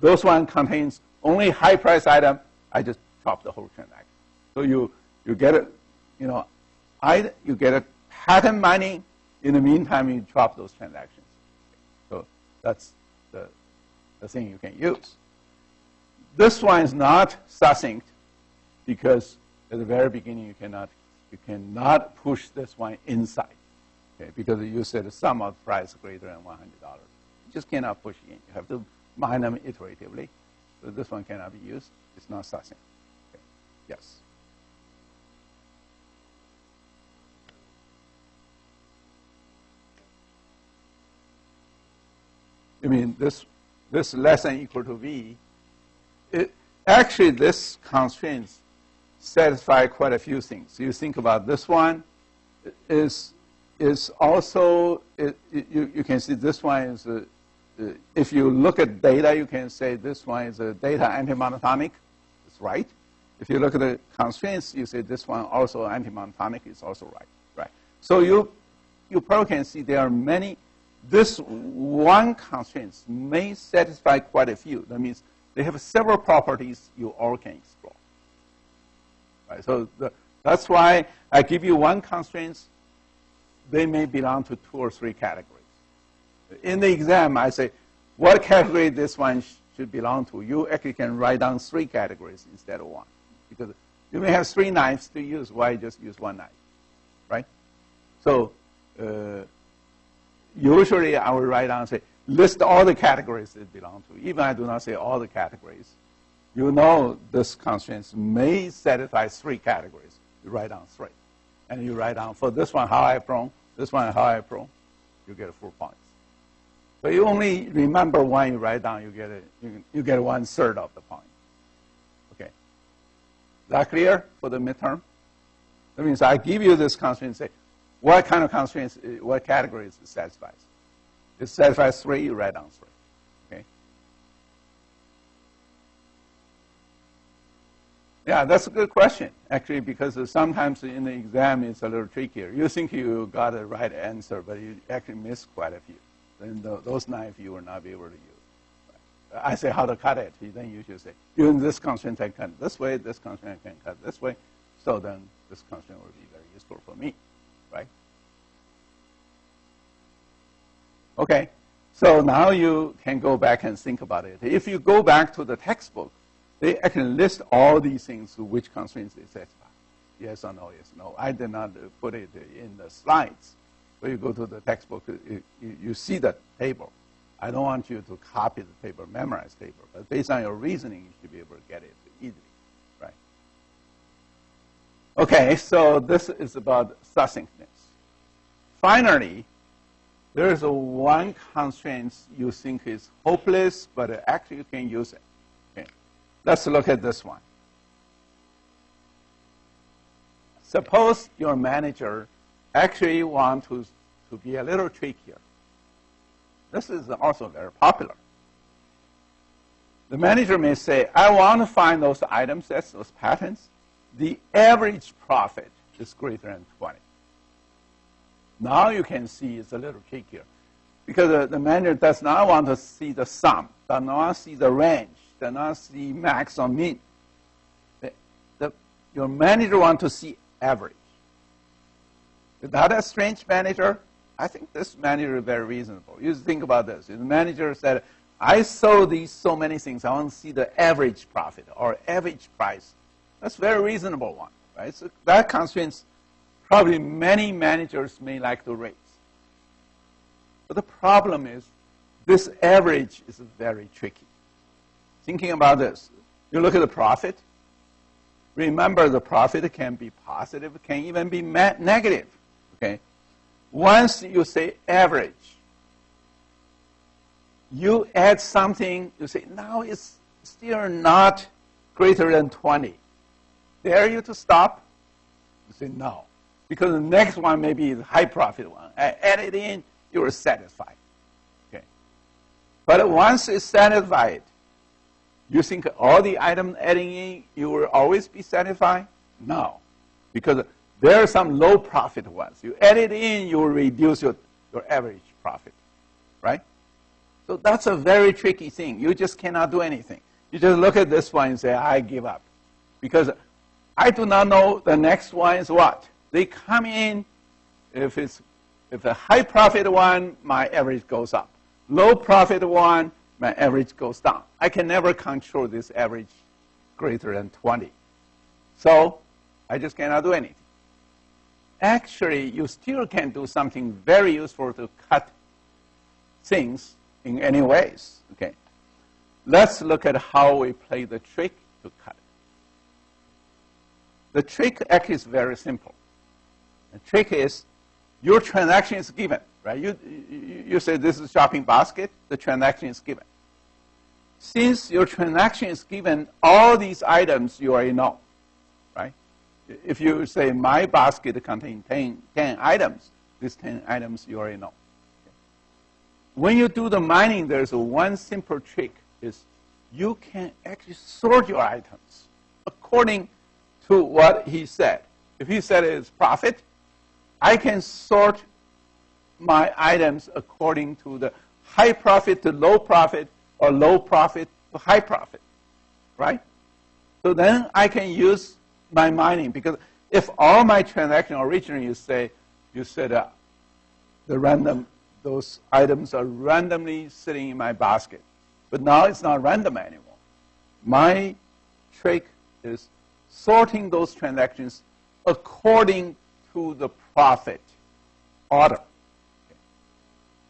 Those one contains only high price item, I just chop the whole transaction. So you get it, you know, you get a pattern mining. In the meantime, you chop those transactions. So that's the thing you can use. This one is not succinct because at the very beginning you cannot push this one inside. Okay, because you said the sum of price greater than $100. You just cannot push in. You have to mine them iteratively. So this one cannot be used. It's not succinct. Okay. Yes. I mean, this less than equal to V, actually this constraints satisfy quite a few things. You think about this one is also, you can see this one is, if you look at data, you can say this one is a data anti-monotonic. It's right. If you look at the constraints, you say this one also anti-monotonic is also right. So you probably can see there are many. This one constraint may satisfy quite a few. That means they have several properties you all can explore. Right? So that's why I give you one constraint. They may belong to 2 or 3 categories. In the exam, I say, what category this one should belong to? You actually can write down 3 categories instead of 1. Because you may have 3 knives to use. Why just use 1 knife? Right? So usually I will write down and say, list all the categories it belongs to. Even I do not say all the categories. You know this constraint may satisfy 3 categories. You write down 3. And you write down, for this one, how I prone, this one, how I prone, you get 4 points. So you only remember one you write down, you get 1/3 of the point. Okay. Is that clear for the midterm? That means I give you this constraint and say, what kind of constraints, what categories it satisfies? It satisfies 3, you write down 3. Okay. Yeah, that's a good question, actually, because sometimes in the exam it's a little trickier. You think you got the right answer, but you actually missed quite a few. Then those 9 you will not be able to use. I say how to cut it. Then you should say, using this constraint I can cut this way, this constraint I can cut this way. So then this constraint will be very useful for me, right? Okay, so now you can go back and think about it. If you go back to the textbook, they actually list all these things, which constraints they satisfy. Yes or no, yes or no. I did not put it in the slides. When you go to the textbook, you see the table. I don't want you to copy the table, memorize the table. But based on your reasoning, you should be able to get it easily, right? Okay, so this is about succinctness. Finally, there is one constraint you think is hopeless, but actually you can use it. Okay. Let's look at this one. Suppose your manager actually wants to be a little trickier. This is also very popular. The manager may say, I want to find those item sets, those patterns. The average profit is greater than 20. Now you can see it's a little trickier because the manager does not want to see the sum, does not see the range, does not see max or min. Your manager wants to see average. Is that a strange manager? I think this manager is very reasonable. You think about this. If the manager said, I sold these so many things, I want to see the average profit or average price. That's a very reasonable one, right? So that constraint probably many managers may like to raise. But the problem is this average is very tricky. Thinking about this, you look at the profit. Remember, the profit can be positive, can even be negative, okay? Once you say average, you add something, you say, now it's still not greater than 20. Dare you to stop? You say, no. Because the next one may be the high profit one. Add it in, you are satisfied. Okay. But once it's satisfied, you think all the items adding in, you will always be satisfied? No. Because there are some low profit ones. You add it in, you will reduce your average profit, right? So that's a very tricky thing. You just cannot do anything. You just look at this one and say, I give up. Because I do not know the next one is what. They come in, if a high profit one, my average goes up. Low profit one, my average goes down. I can never control this average greater than 20. So I just cannot do anything. Actually, you still can do something very useful to cut things in any ways. Okay. Let's look at how we play the trick to cut. The trick actually is very simple. The trick is your transaction is given, right? You say this is shopping basket, the transaction is given. Since your transaction is given, all these items you already know, right? If you say my basket contains 10 items, these 10 items you already know. Okay. When you do the mining, there's one simple trick is you can actually sort your items according to what he said. If he said it's profit, I can sort my items according to the high profit to low profit or low profit to high profit, right? So then I can use my mining because if all my transaction originally you said those items are randomly sitting in my basket, but now it's not random anymore. My trick is sorting those transactions according to the profit order. Okay.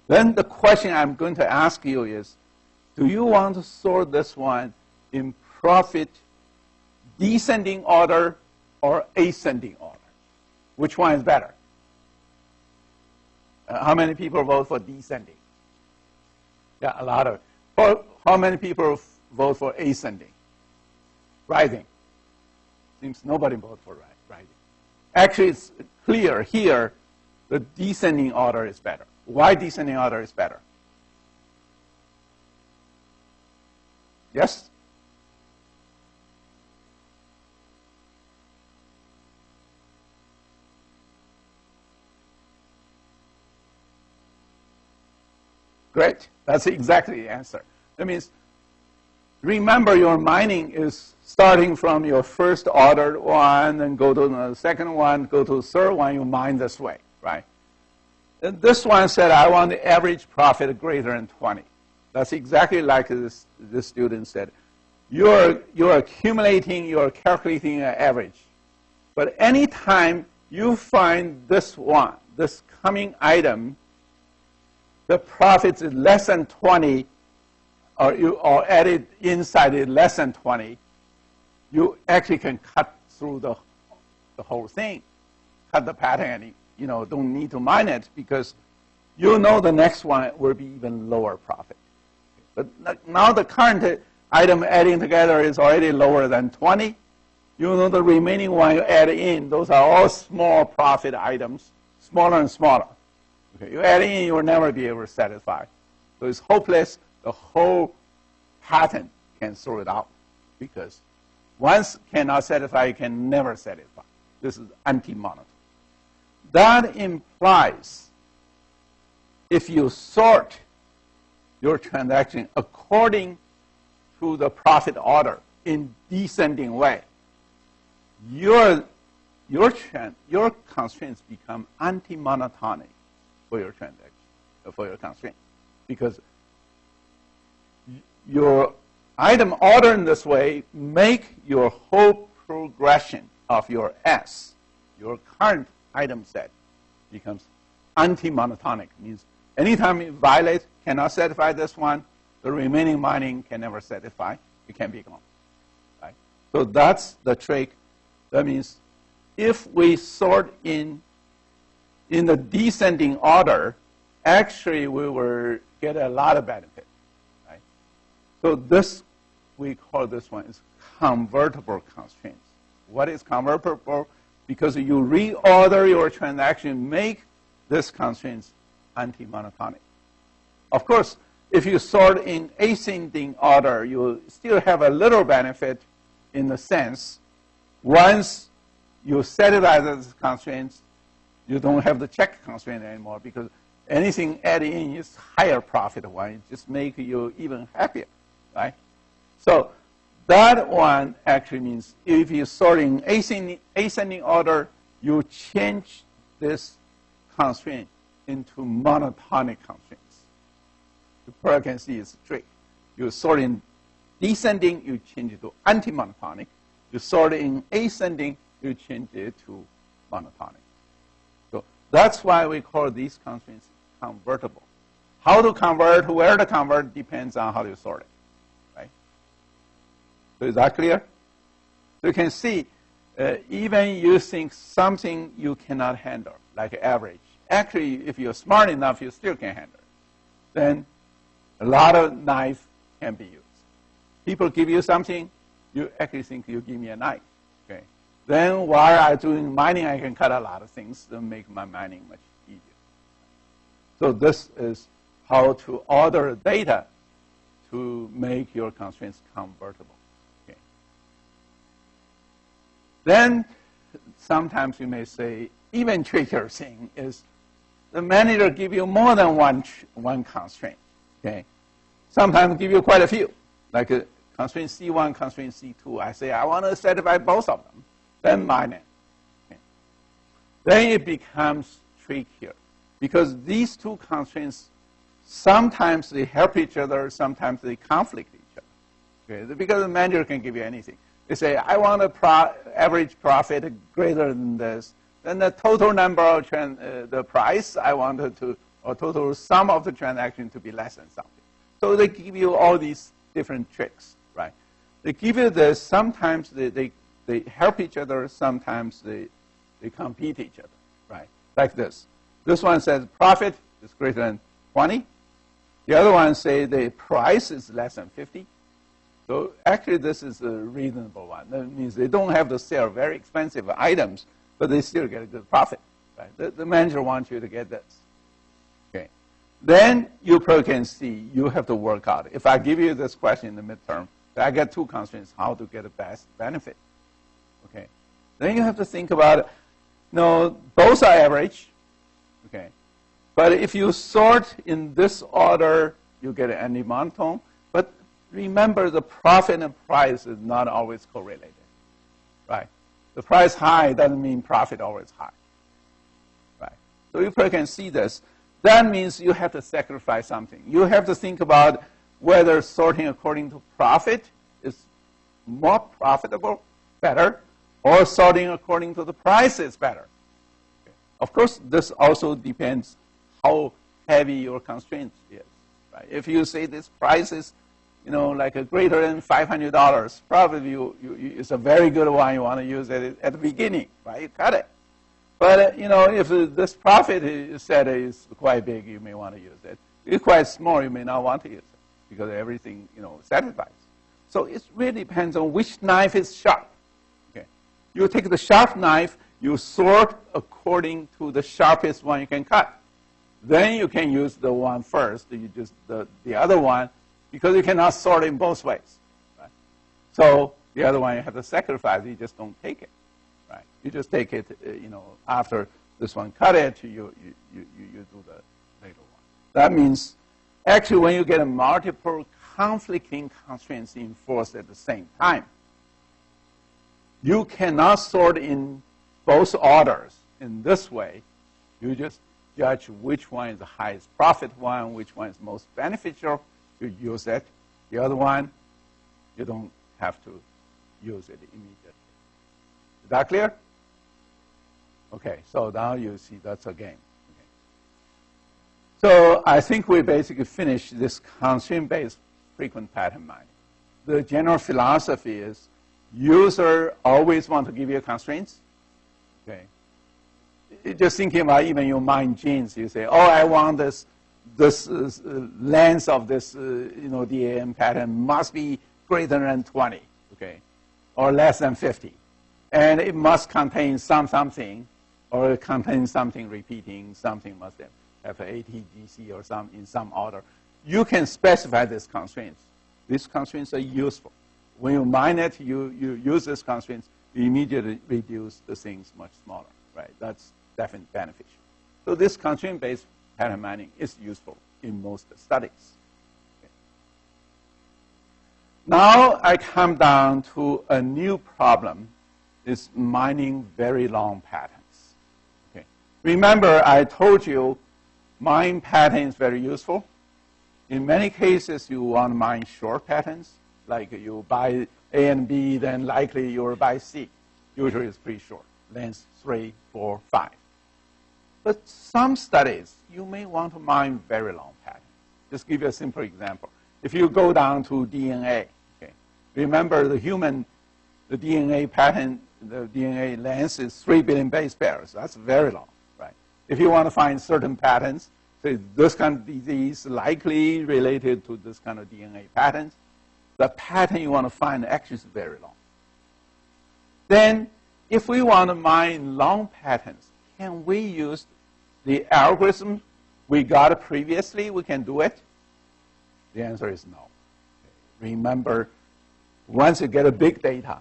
Then the question I'm going to ask you is, do you want to sort this one in profit descending order or ascending order? Which one is better? How many people vote for descending? Yeah, a lot of. How many people vote for ascending? Rising. Seems nobody votes for rising. Actually, it's clear here the descending order is better. Why descending order is better? Yes? Great. That's exactly the answer. That means, remember your mining is starting from your first ordered one, and go to the second one, go to the third one, you mine this way, right? And this one said, I want the average profit greater than 20. That's exactly like this student said. You're accumulating, you're calculating an average. But anytime you find this one, this coming item, the profit is less than 20, or added inside it less than 20, you actually can cut through the whole thing, cut the pattern, and don't need to mine it, because you know the next one will be even lower profit. But now the current item adding together is already lower than 20. You know the remaining one you add in, those are all small profit items, smaller and smaller. Okay, you add in, you will never be able to satisfy. So it's hopeless. The whole pattern can throw it out, because once cannot satisfy, you can never satisfy. This is anti-monotone. That implies if you sort your transaction according to the profit order in descending way, your constraints become anti-monotonic for your transaction, for your constraint, because your item order in this way make your whole progression of your S, your current item set, becomes anti-monotonic. Means anytime you violate, cannot satisfy this one, the remaining mining can never satisfy. It can be gone. Right? So that's the trick. That means if we sort in the descending order, actually we will get a lot of benefit. Right? So this, we call this one is convertible constraints. What is convertible? Because you reorder your transaction, make this constraints anti-monotonic. Of course, if you sort in ascending order, you still have a little benefit in the sense, once you satisfy those constraints, you don't have the check constraint anymore, because anything added in is higher profit one. It just makes you even happier, right? So that one actually means if you sort in ascending order, you change this constraint into monotonic constraints. The pearl can see it's a trick. You sort in descending, you change it to anti-monotonic. You sort in ascending, you change it to monotonic. So that's why we call these constraints convertible. How to convert, where to convert, depends on how you sort it. Right? So is that clear? So you can see, even you think something you cannot handle, like average. Actually, if you're smart enough, you still can handle it. Then a lot of knife can be used. People give you something, you actually think you give me a knife. Okay. Then while I'm doing mining, I can cut a lot of things to make my mining much easier. So this is how to order data to make your constraints convertible. Okay. Then sometimes you may say, even trickier thing is the manager give you more than one constraint. Okay. Sometimes give you quite a few, like constraint C1, constraint C2. I say, I want to satisfy both of them, then mine it. Okay. Then it becomes trickier, because these two constraints, sometimes they help each other, sometimes they conflict each other. Okay. Because the manager can give you anything. They say, I want average profit greater than this. Then the total number of the price I wanted to, or total sum of the transaction to be less than something. So they give you all these different tricks, right? They give you this. Sometimes they help each other. Sometimes they compete each other, right? Like this. This one says profit is greater than 20. The other one say the price is less than 50. So actually, this is a reasonable one. That means they don't have to sell very expensive items, but they still get a good profit. Right? The manager wants you to get this. Okay. Then you probably can see you have to work out. If I give you this question in the midterm, I get two constraints, how to get the best benefit. Okay. Then you have to think about, both are average. Okay. But if you sort in this order, you get an anti-monotone. But remember, the profit and price is not always correlated, right? The price high doesn't mean profit always high, right? So you can see this. That means you have to sacrifice something. You have to think about whether sorting according to profit is more profitable, better, or sorting according to the price is better. Okay. Of course, this also depends how heavy your constraint is. Right? If you say this price is, like a greater than $500, probably it's a very good one. You want to use it at the beginning, right? You cut it. But if this profit is said is quite big, you may want to use it. If it's quite small, you may not want to use it because everything satisfies. So it really depends on which knife is sharp. Okay, you take the sharp knife, you sort according to the sharpest one you can cut. Then you can use the one first. You just the other one, because you cannot sort in both ways. Right? So the other one you have to sacrifice. You just don't take it. Right? You just take it. After this one cut it, you do the later one. That means actually when you get multiple conflicting constraints enforced at the same time, you cannot sort in both orders in this way. You just judge which one is the highest profit one, which one is most beneficial. You use it. The other one, you don't have to use it immediately. Is that clear? Okay, so now you see that's a game. Okay. So I think we basically finished this constraint-based frequent pattern mining. The general philosophy is user always want to give you constraints. Okay. Just thinking about even you mine genes, you say, oh, I want this length of this DAM pattern must be greater than 20, okay, or less than 50, and it must contain something, or it contains something repeating, something must have ATGC or in some order. You can specify these constraints. These constraints are useful. When you mine it, you use these constraints, you immediately reduce the things much smaller, right? That's definitely beneficial. So this constraint-based pattern mining is useful in most studies. Okay. Now I come down to a new problem, is mining very long patterns. Okay. Remember, I told you mine pattern is very useful. In many cases, you want to mine short patterns, like you buy A and B, then likely you will buy C. Usually it's pretty short, length 3, 4, 5. But some studies, you may want to mine very long patterns. Just give you a simple example. If you go down to DNA, okay, remember the DNA pattern, the DNA length is 3 billion base pairs. That's very long, right? If you want to find certain patterns, say this kind of disease likely related to this kind of DNA patterns, the pattern you want to find actually is very long. Then, if we want to mine long patterns, can we use the algorithm we got previously? We can do it? The answer is no. Remember, once you get a big data,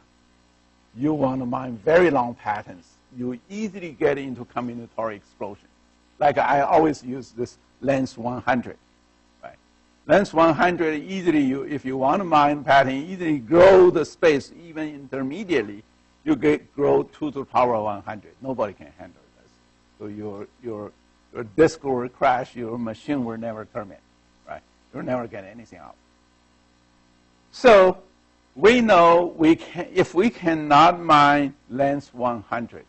you want to mine very long patterns. You easily get into combinatorial explosion. Like I always use this length 100. Right? Length 100, easily, if you want to mine pattern, easily grow the space, even intermediately, you grow 2 to the power of 100. Nobody can handle this. So your disk will crash, your machine will never terminate, right? You'll never get anything out. So we know if we cannot mine length 100,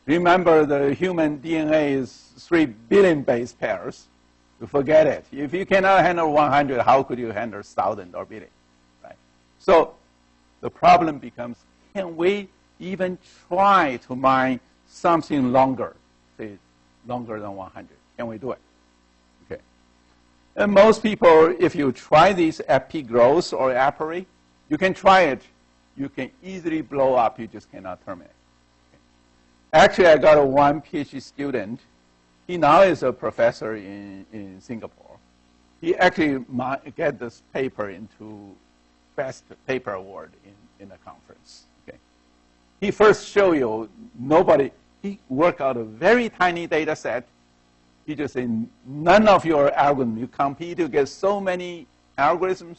remember the human DNA is 3 billion base pairs. You forget it. If you cannot handle 100, how could you handle 1,000 or billion, right? So the problem becomes, can we even try to mine something longer, say longer than 100? Can we do it? Okay. And most people, if you try these FP growth or APRI, you can try it. You can easily blow up. You just cannot terminate. Okay. Actually, I got one PhD student. He now is a professor in Singapore. He actually get this paper into Best Paper Award in a conference. Okay. He first showed you he worked out a very tiny data set. he just said, none of your algorithms, you compete to get so many algorithms,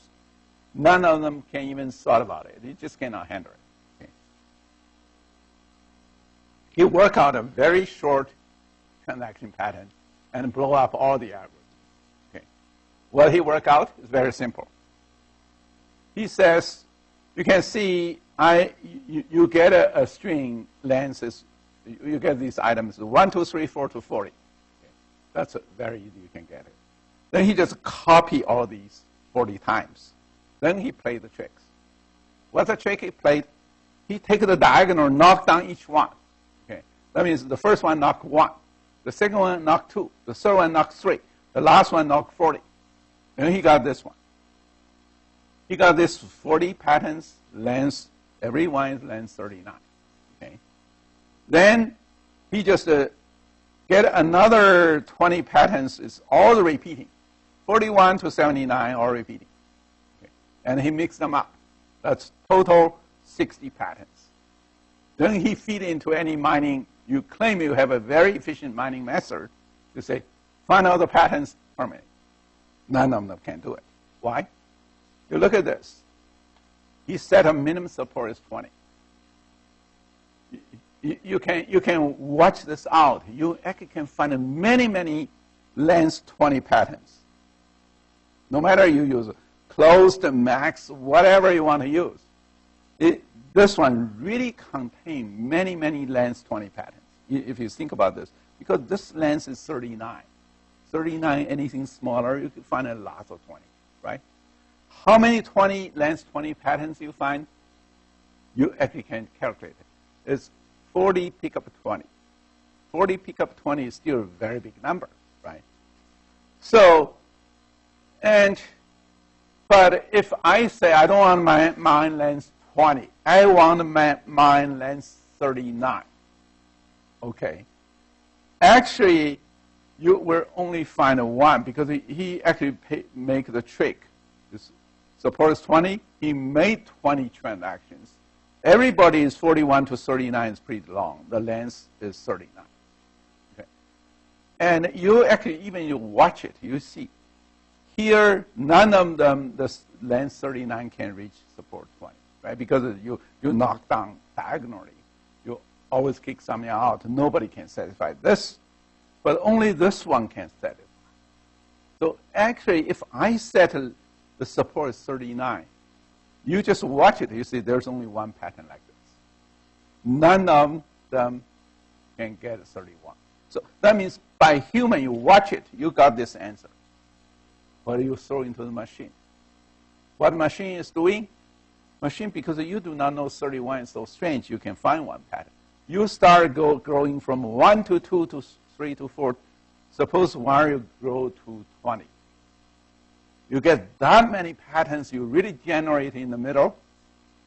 none of them can even thought about it. He just cannot handle it. Okay. He worked out a very short transaction pattern and blow up all the algorithms. Okay. What he worked out is very simple. He says, you can see you get a string length is, you get these items 1, 2, 3, 4 to 40. Okay. That's very easy, you can get it. Then he just copy all these 40 times. Then he played the tricks. What's the trick he played? He take the diagonal, knock down each one. Okay. That means the first one knock 1. The second one knock 2. The third one knock 3. The last one knock 40. And he got this one. He got this 40 patterns, length, every one is length 39. Okay. Then he just get another 20 patterns, is all the repeating. 41 to 79, all repeating. Okay. And he mixed them up. That's total 60 patterns. Then he feed into any mining. You claim you have a very efficient mining method. You say, find all the patterns, terminate. None of them can do it. Why? You look at this. He set a minimum support as 20. You can watch this out. You actually can find many, many length 20 patterns. No matter you use closed, max, whatever you want to use. This one really contains many, many length 20 patterns, if you think about this. Because this length is 39. 39, anything smaller, you can find a lot of 20, right? How many length 20 patterns you find? You actually can calculate it. It's 40 pick up 20. 40 pick up 20 is still a very big number, right? So, but if I say I don't want mine length 20, I want mine length 39. Okay. Actually, you will only find one because he actually make the trick. This support is 20. He made 20 transactions. Everybody is 41 to 39 is pretty long. The length is 39. Okay. And you actually, even you watch it, you see. Here, none of them, the length 39 can reach support 20, right? Because you knock down diagonally. You always kick something out. Nobody can satisfy this, but only this one can satisfy. So actually, if I set the support is 39, you just watch it. You see there's only one pattern like this. None of them can get 31. So that means by human, you watch it, you got this answer. What you throw into the machine. What machine is doing? Machine, because you do not know 31 is so strange, you can find one pattern. You start growing from 1 to 2 to 3 to 4. Suppose while you grow to 20. You get that many patterns you really generate in the middle,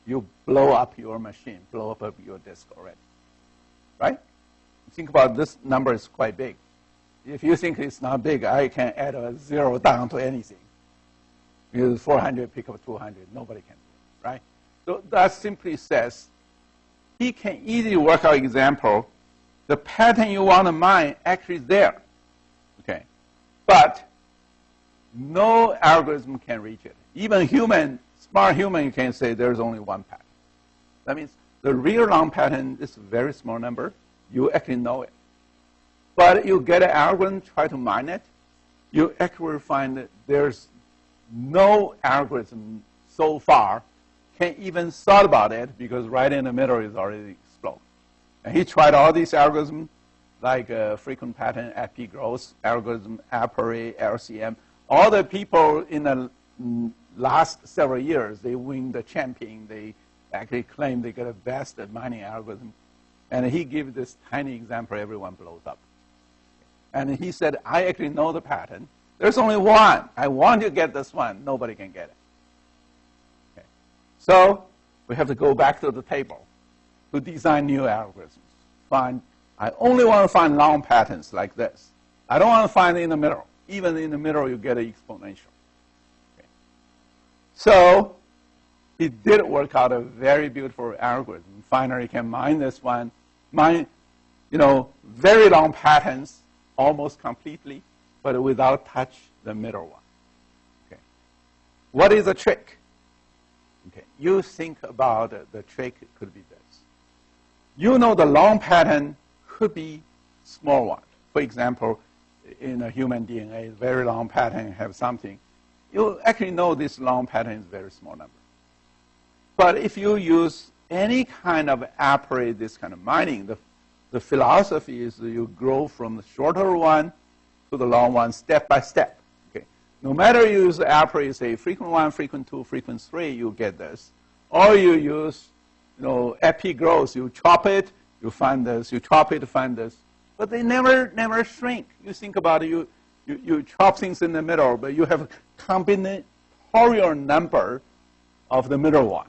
you blow up your machine, blow up your disk already. Right? Think about this number is quite big. If you think it's not big, I can add a 0 down to anything. Because 400 pick up 200, nobody can do it, right? So that simply says he can easily work out example. The pattern you want to mine actually is there, okay? But no algorithm can reach it. Even smart human, you can say there's only one pattern. That means the real long pattern is a very small number. You actually know it. But you get an algorithm, try to mine it, you actually find that there's no algorithm so far can even thought about it because right in the middle is already exploded. And he tried all these algorithms like frequent pattern, FP growth, algorithm, APRI, LCM. All the people in the last several years, they win the champion. They actually claim they get the best at mining algorithm. And he gives this tiny example, everyone blows up. And he said, I actually know the pattern. There's only one. I want to get this one. Nobody can get it. Okay. So we have to go back to the table to design new algorithms. I only want to find long patterns like this. I don't want to find it in the middle. Even in the middle, you get an exponential. Okay. So he did work out a very beautiful algorithm. Finally, you can mine this one, mine, very long patterns, almost completely, but without touch the middle one. Okay. What is the trick? Okay. You think about the trick could be this. You know the long pattern could be small one. For example, in a human DNA, very long pattern have something. You actually know this long pattern is very small number. But if you use any kind of operate this kind of mining, the philosophy is you grow from the shorter one to the long one step by step. Okay. No matter you use operate, say frequent 1, frequent 2, frequent 3, you get this. Or you use, epi growth, you chop it, you find this, you chop it, find this. But they never shrink. You think about it, you chop things in the middle, but you have a combinatorial number of the middle one.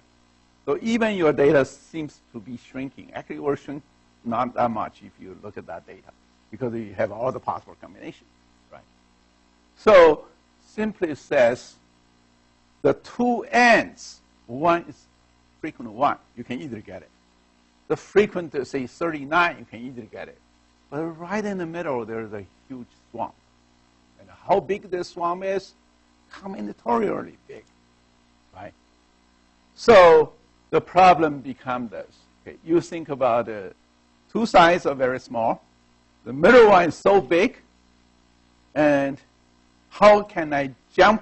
So even your data seems to be shrinking. Actually, it will shrink not that much if you look at that data, because you have all the possible combinations, right? So simply says the two ends, one is frequent 1, you can easily get it. The frequent, say 39, you can easily get it. But right in the middle, there's a huge swamp. And how big this swamp is, combinatorially big, right? So the problem becomes this. Okay, you think about two sides are very small. The middle one is so big. And how can I jump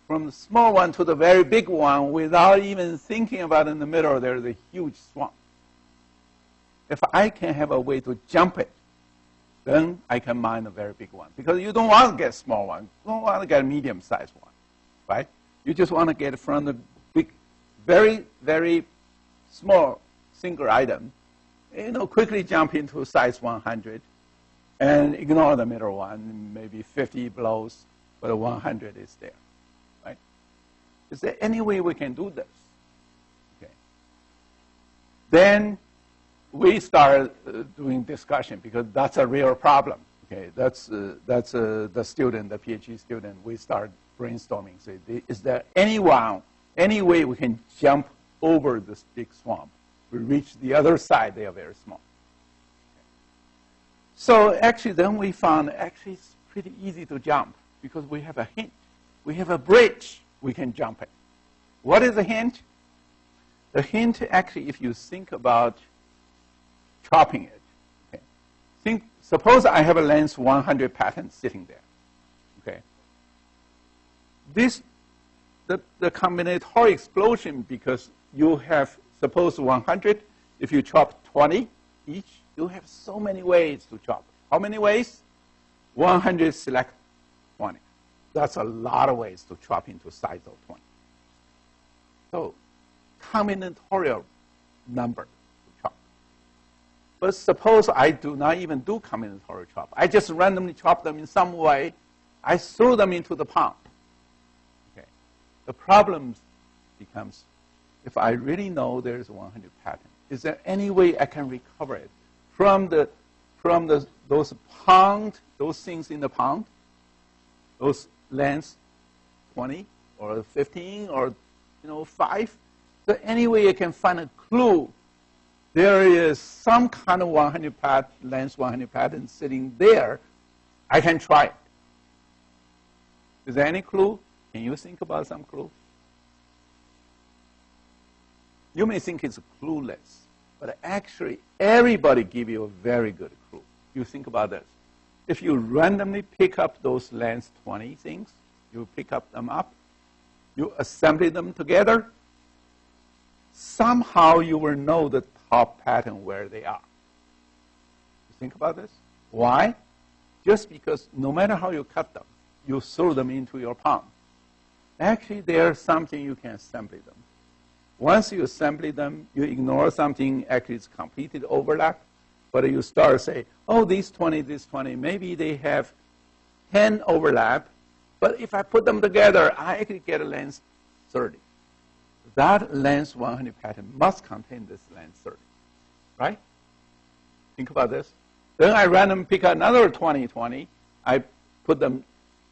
from the small one to the very big one without even thinking about in the middle there's a huge swamp? If I can have a way to jump it, then I can mine a very big one. Because you don't want to get a small one. You don't want to get a medium-sized one, right? You just want to get from the big, very, very small single item, quickly jump into size 100 and ignore the middle one, maybe 50 blows, but 100 is there, right? Is there any way we can do this? Okay. Then we start doing discussion, because that's a real problem. Okay, that's the student, the PhD student. We start brainstorming. Say, is there any way we can jump over this big swamp? We reach the other side. They are very small. Okay. So actually, then we found actually it's pretty easy to jump, because we have a hint. We have a bridge. We can jump it. What is the hint? The hint actually, if you think about chopping it. Okay. Suppose I have a length 100 pattern sitting there. Okay. The combinatorial explosion, because you have, suppose 100, if you chop 20 each, you have so many ways to chop. How many ways? 100 select 20. That's a lot of ways to chop into size of 20. So combinatorial number. But suppose I do not even do combinatorial chop. I just randomly chop them in some way. I throw them into the pond. Okay. The problem becomes, if I really know there's 100 pattern, is there any way I can recover it from those things in the pond, those lengths 20 or 15 or 5? Is there any way I can find a clue? There is some kind of 100 length 100 pattern sitting there. I can try it. Is there any clue? Can you think about some clue? You may think it's clueless, but actually everybody give you a very good clue. You think about this. If you randomly pick up those length 20 things, you pick them up, you assemble them together, somehow you will know the top pattern where they are. You think about this? Why? Just because no matter how you cut them, you throw them into your pond. Actually, there's something you can assemble them. Once you assemble them, you ignore something, actually it's completed overlap, but you start say, oh, these 20, maybe they have 10 overlap, but if I put them together, I actually get a length 30. That length 100 pattern must contain this length 30, right? Think about this. Then I randomly pick another 20, I put them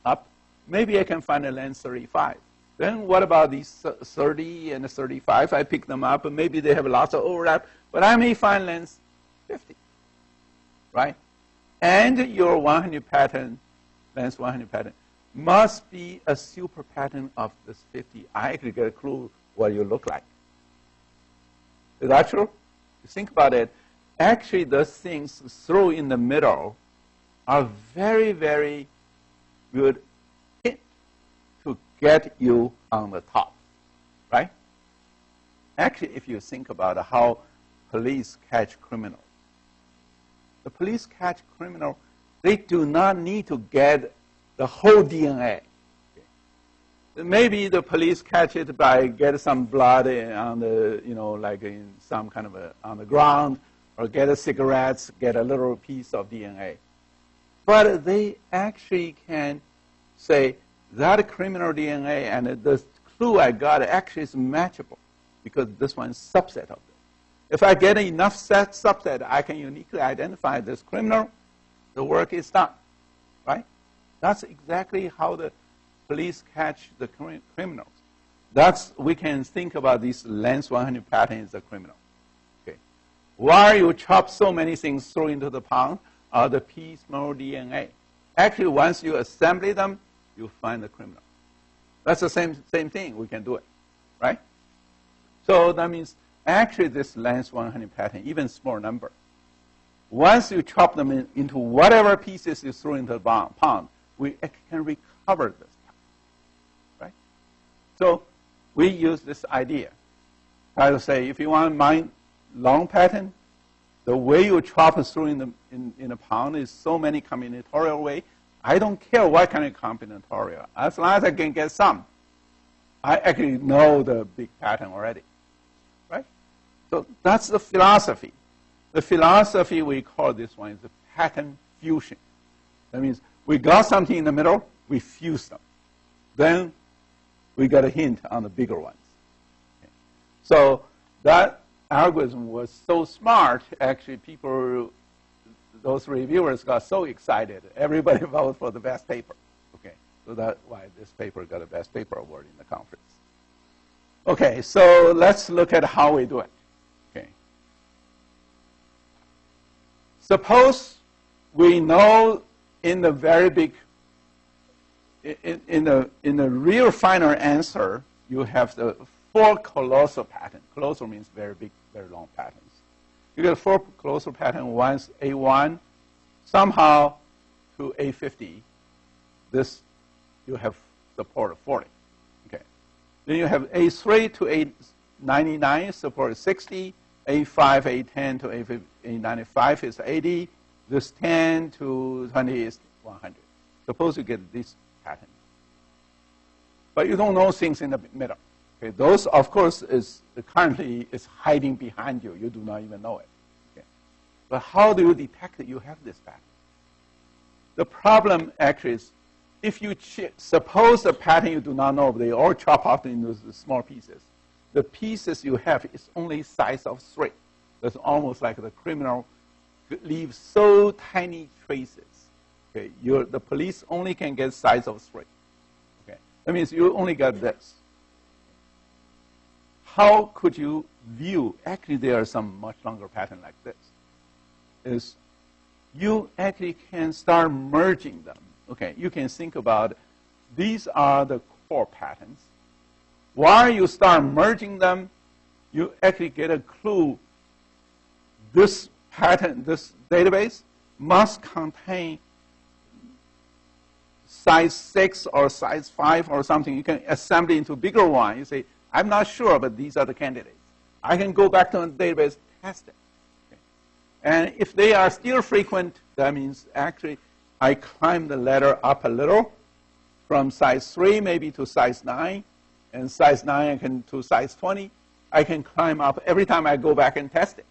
up. Maybe I can find a length 35. Then what about these 30 and 35? I pick them up, and maybe they have lots of overlap, but I may find length 50, right? and your 100 pattern, length 100 pattern, must be a super pattern of this 50. I actually get a clue what you look like. Is that true? You think about it. Actually, those things thrown in the middle are very, very good hint to get you on the top, right? Actually, if you think about how police catch criminals, the police catch criminals, they do not need to get the whole DNA. Okay. Maybe the police catch it by get some blood on the, like in some kind of on the ground, or get a cigarettes, get a little piece of DNA. But they actually can say that criminal DNA and the clue I got actually is matchable because this one is subset of it. If I get enough subset, I can uniquely identify this criminal, the work is done, right? That's exactly how the police catch the criminals. We can think about this length 100 pattern is a criminal. Okay. Why you chop so many things throw into the pond are the piecemeal DNA. Actually, once you assemble them, you find the criminal. That's the same thing. We can do it, right? So that means actually this length 100 pattern, even small number, once you chop them into whatever pieces you throw into the pond, we can recover this, right? So we use this idea. Try to say, if you want to mine long pattern, the way you chop it through in a pond is so many combinatorial way. I don't care what kind of combinatorial. As long as I can get some, I actually know the big pattern already, right? So that's the philosophy. The philosophy we call this one is the pattern fusion. That means we got something in the middle, we fuse them. Then we got a hint on the bigger ones. Okay. So that algorithm was so smart, actually those reviewers got so excited. Everybody voted for the best paper. Okay, so that's why this paper got a best paper award in the conference. Okay, so let's look at how we do it. Okay. Suppose we know in the very big, in the real final answer, you have the 4 colossal patterns. Colossal means very big, very long patterns. You get 4 colossal patterns. One's A1, somehow to A50. This you have support of 40. Okay. Then you have A3 to A99, support 60. A5, A10 to A95 is 80. This 10 to 20 is 100. Suppose you get this pattern. But you don't know things in the middle. Okay, those, of course, currently is hiding behind you. You do not even know it. Okay. But how do you detect that you have this pattern? The problem actually is, if you suppose the pattern you do not know, they all chop out into small pieces. The pieces you have is only size of 3. That's almost like the criminal leaves so tiny traces. Okay, the police only can get size of 3. Okay, that means you only got this. How could you view? Actually, there are some much longer pattern like this. Is you actually can start merging them. Okay, you can think about these are the core patterns. While you start merging them, you actually get a clue. This pattern, this database must contain size 6 or size 5 or something. You can assemble into bigger one. You say, I'm not sure, but these are the candidates. I can go back to the database, test it. Okay. And if they are still frequent, that means actually I climb the ladder up a little from size 3 maybe to size 9, and size 9 I can to size 20. I can climb up every time I go back and test it,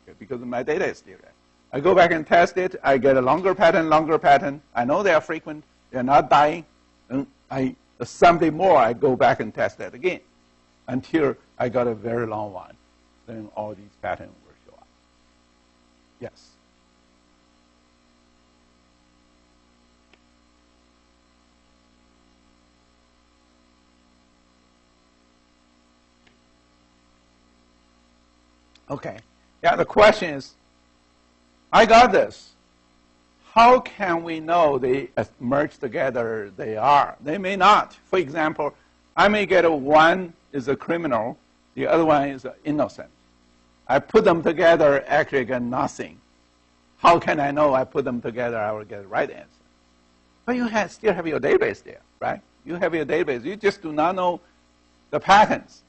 okay, because my data is still there. I go back and test it. I get a longer pattern. I know they are frequent. They're not dying. And I assemble more. I go back and test that again until I got a very long one. Then all these patterns will show up. Yes? Okay. Yeah, the question is, I got this. how can we know they merge together? They are. They may not. For example, I may get one is a criminal, the other one is innocent. I put them together, actually get nothing. How can I know I put them together, I will get the right answer? But you still have your database there, right? You have your database. You just do not know the patterns.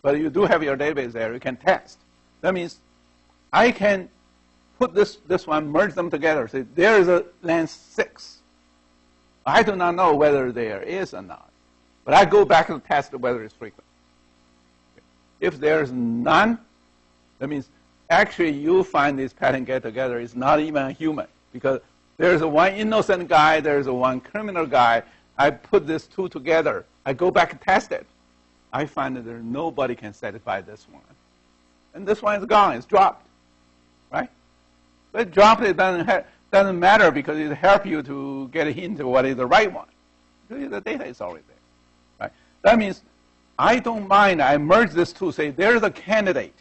But you do have your database there. You can test. That means I can put this one, merge them together. Say, there is a length 6. I do not know whether there is or not. But I go back and test whether it's frequent. If there's none, that means actually you find this pattern get together is not even a human. Because there's a one innocent guy, there's a one criminal guy. I put these two together. I go back and test it. I find that nobody can satisfy this one. And this one is gone. It's dropped. Right? But dropped, it doesn't matter because it helps you to get a hint of what is the right one. Because the data is already there. Right? That means I don't mind. I merge these two, say there's a candidate.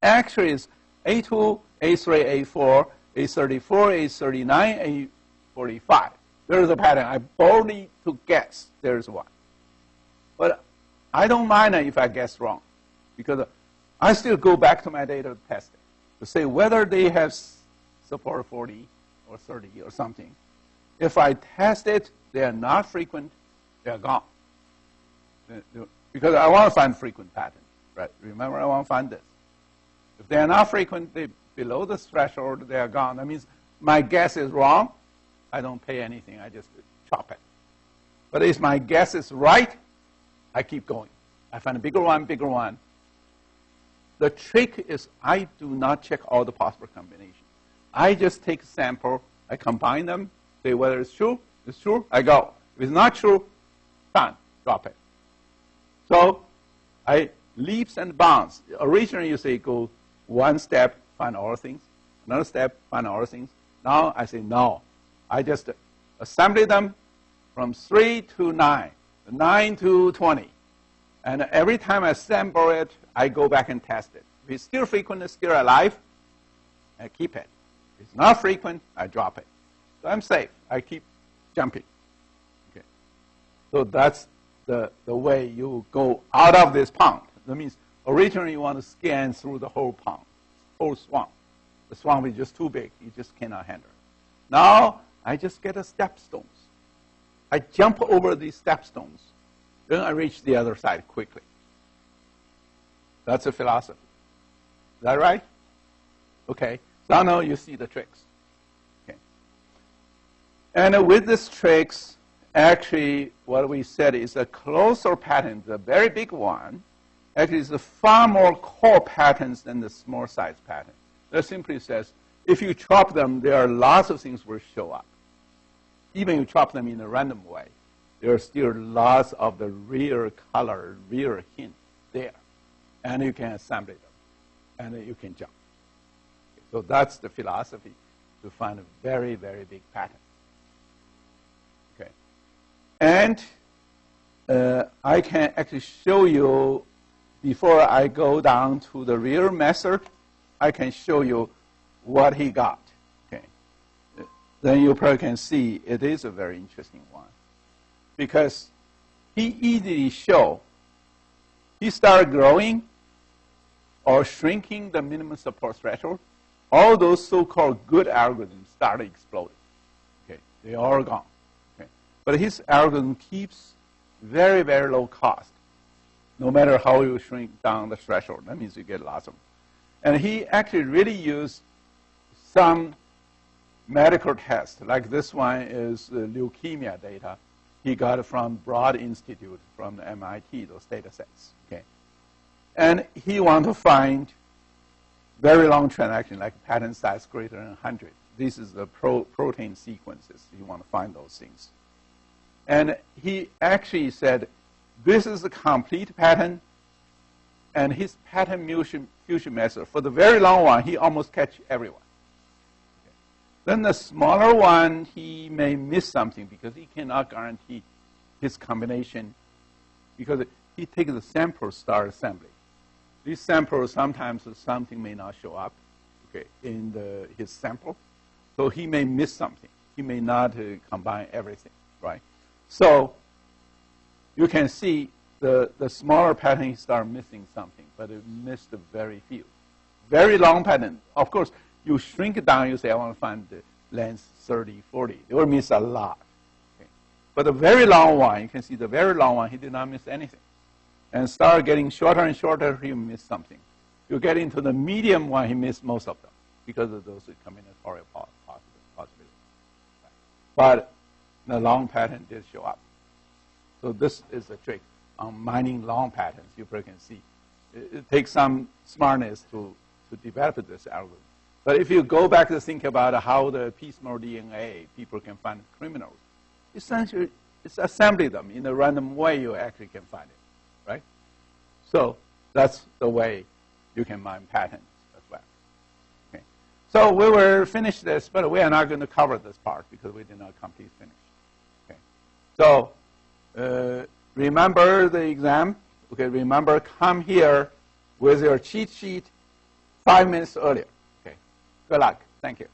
Actually, it's A2, A3, A4, A34, A39, A45. There's a pattern. I boldly to guess there's one. But I don't mind if I guess wrong, because I still go back to my data to test it, to say whether they have support 40 or 30 or something. If I test it, they are not frequent, they are gone. Because I want to find frequent patterns, right? Remember, I want to find this. If they are not frequent, they below the threshold, they are gone. That means my guess is wrong. I don't pay anything. I just chop it. But if my guess is right, I keep going. I find a bigger one, bigger one. The trick is I do not check all the possible combinations. I just take a sample, I combine them, say whether it's true, I go. If it's not true, done, drop it. So I leaps and bounds. Originally you say go one step, find all things, another step, find all things. Now I say no. I just assemble them from 3 to 9, 9 to 20. And every time I assemble it, I go back and test it. If it's still frequent, it's still alive, I keep it. If it's not frequent, I drop it. So I'm safe. I keep jumping. Okay. So that's the way you go out of this pond. That means originally you want to scan through the whole pond, whole swamp. The swamp is just too big. You just cannot handle it. Now, I just get a stepstones. I jump over these stepstones. Then I reach the other side quickly. That's a philosophy. Is that right? Okay. So now you see the tricks. Okay. And with these tricks, actually, what we said is a closer pattern, the very big one, actually is far more core patterns than the small size pattern. That simply says, if you chop them, there are lots of things will show up. Even if you chop them in a random way, there are still lots of the real color, real hint there. And you can assemble them, and you can jump. So that's the philosophy, to find a very, very big pattern. Okay. And I can actually show you, before I go down to the real method, I can show you what he got. Okay. Then you probably can see it is a very interesting one. Because he easily show he started growing or shrinking the minimum support threshold. All those so-called good algorithms started exploding. Okay, they are all gone. Okay. But his algorithm keeps very, very low cost, no matter how you shrink down the threshold. That means you get lots of them. And he actually really used some medical tests, like this one is leukemia data. He got it from Broad Institute, from the MIT, those data sets. Okay. And he wanted to find very long transaction, like pattern size greater than 100. This is the protein sequences. You want to find those things. And he actually said, this is the complete pattern, and his pattern fusion method, for the very long one, he almost catch everyone. Okay. Then the smaller one, he may miss something because he cannot guarantee his combination, because he takes the sample start assembly. These samples, sometimes something may not show up, okay, in his sample. So he may miss something. he may not combine everything, right? So you can see the smaller pattern, he start missing something, but it missed very few. Very long pattern, of course, you shrink it down, you say, I want to find the length 30, 40. It will miss a lot. Okay? But the very long one, you can see the very long one, he did not miss anything. And start getting shorter and shorter, he missed something. You get into the medium one, he missed most of them because of those combinatorial possibilities. But the long pattern did show up. So this is the trick on mining long patterns. You can see it takes some smartness to develop this algorithm. But if you go back to think about how the piecemeal DNA people can find criminals, essentially it's assembly them in a random way. You actually can find it, right? So that's the way you can mine patterns as well. Okay. So we will finish this, but we are not going to cover this part because we did not complete finish. Okay. So remember the exam. Okay. Remember, come here with your cheat sheet 5 minutes earlier. Okay. Good luck. Thank you.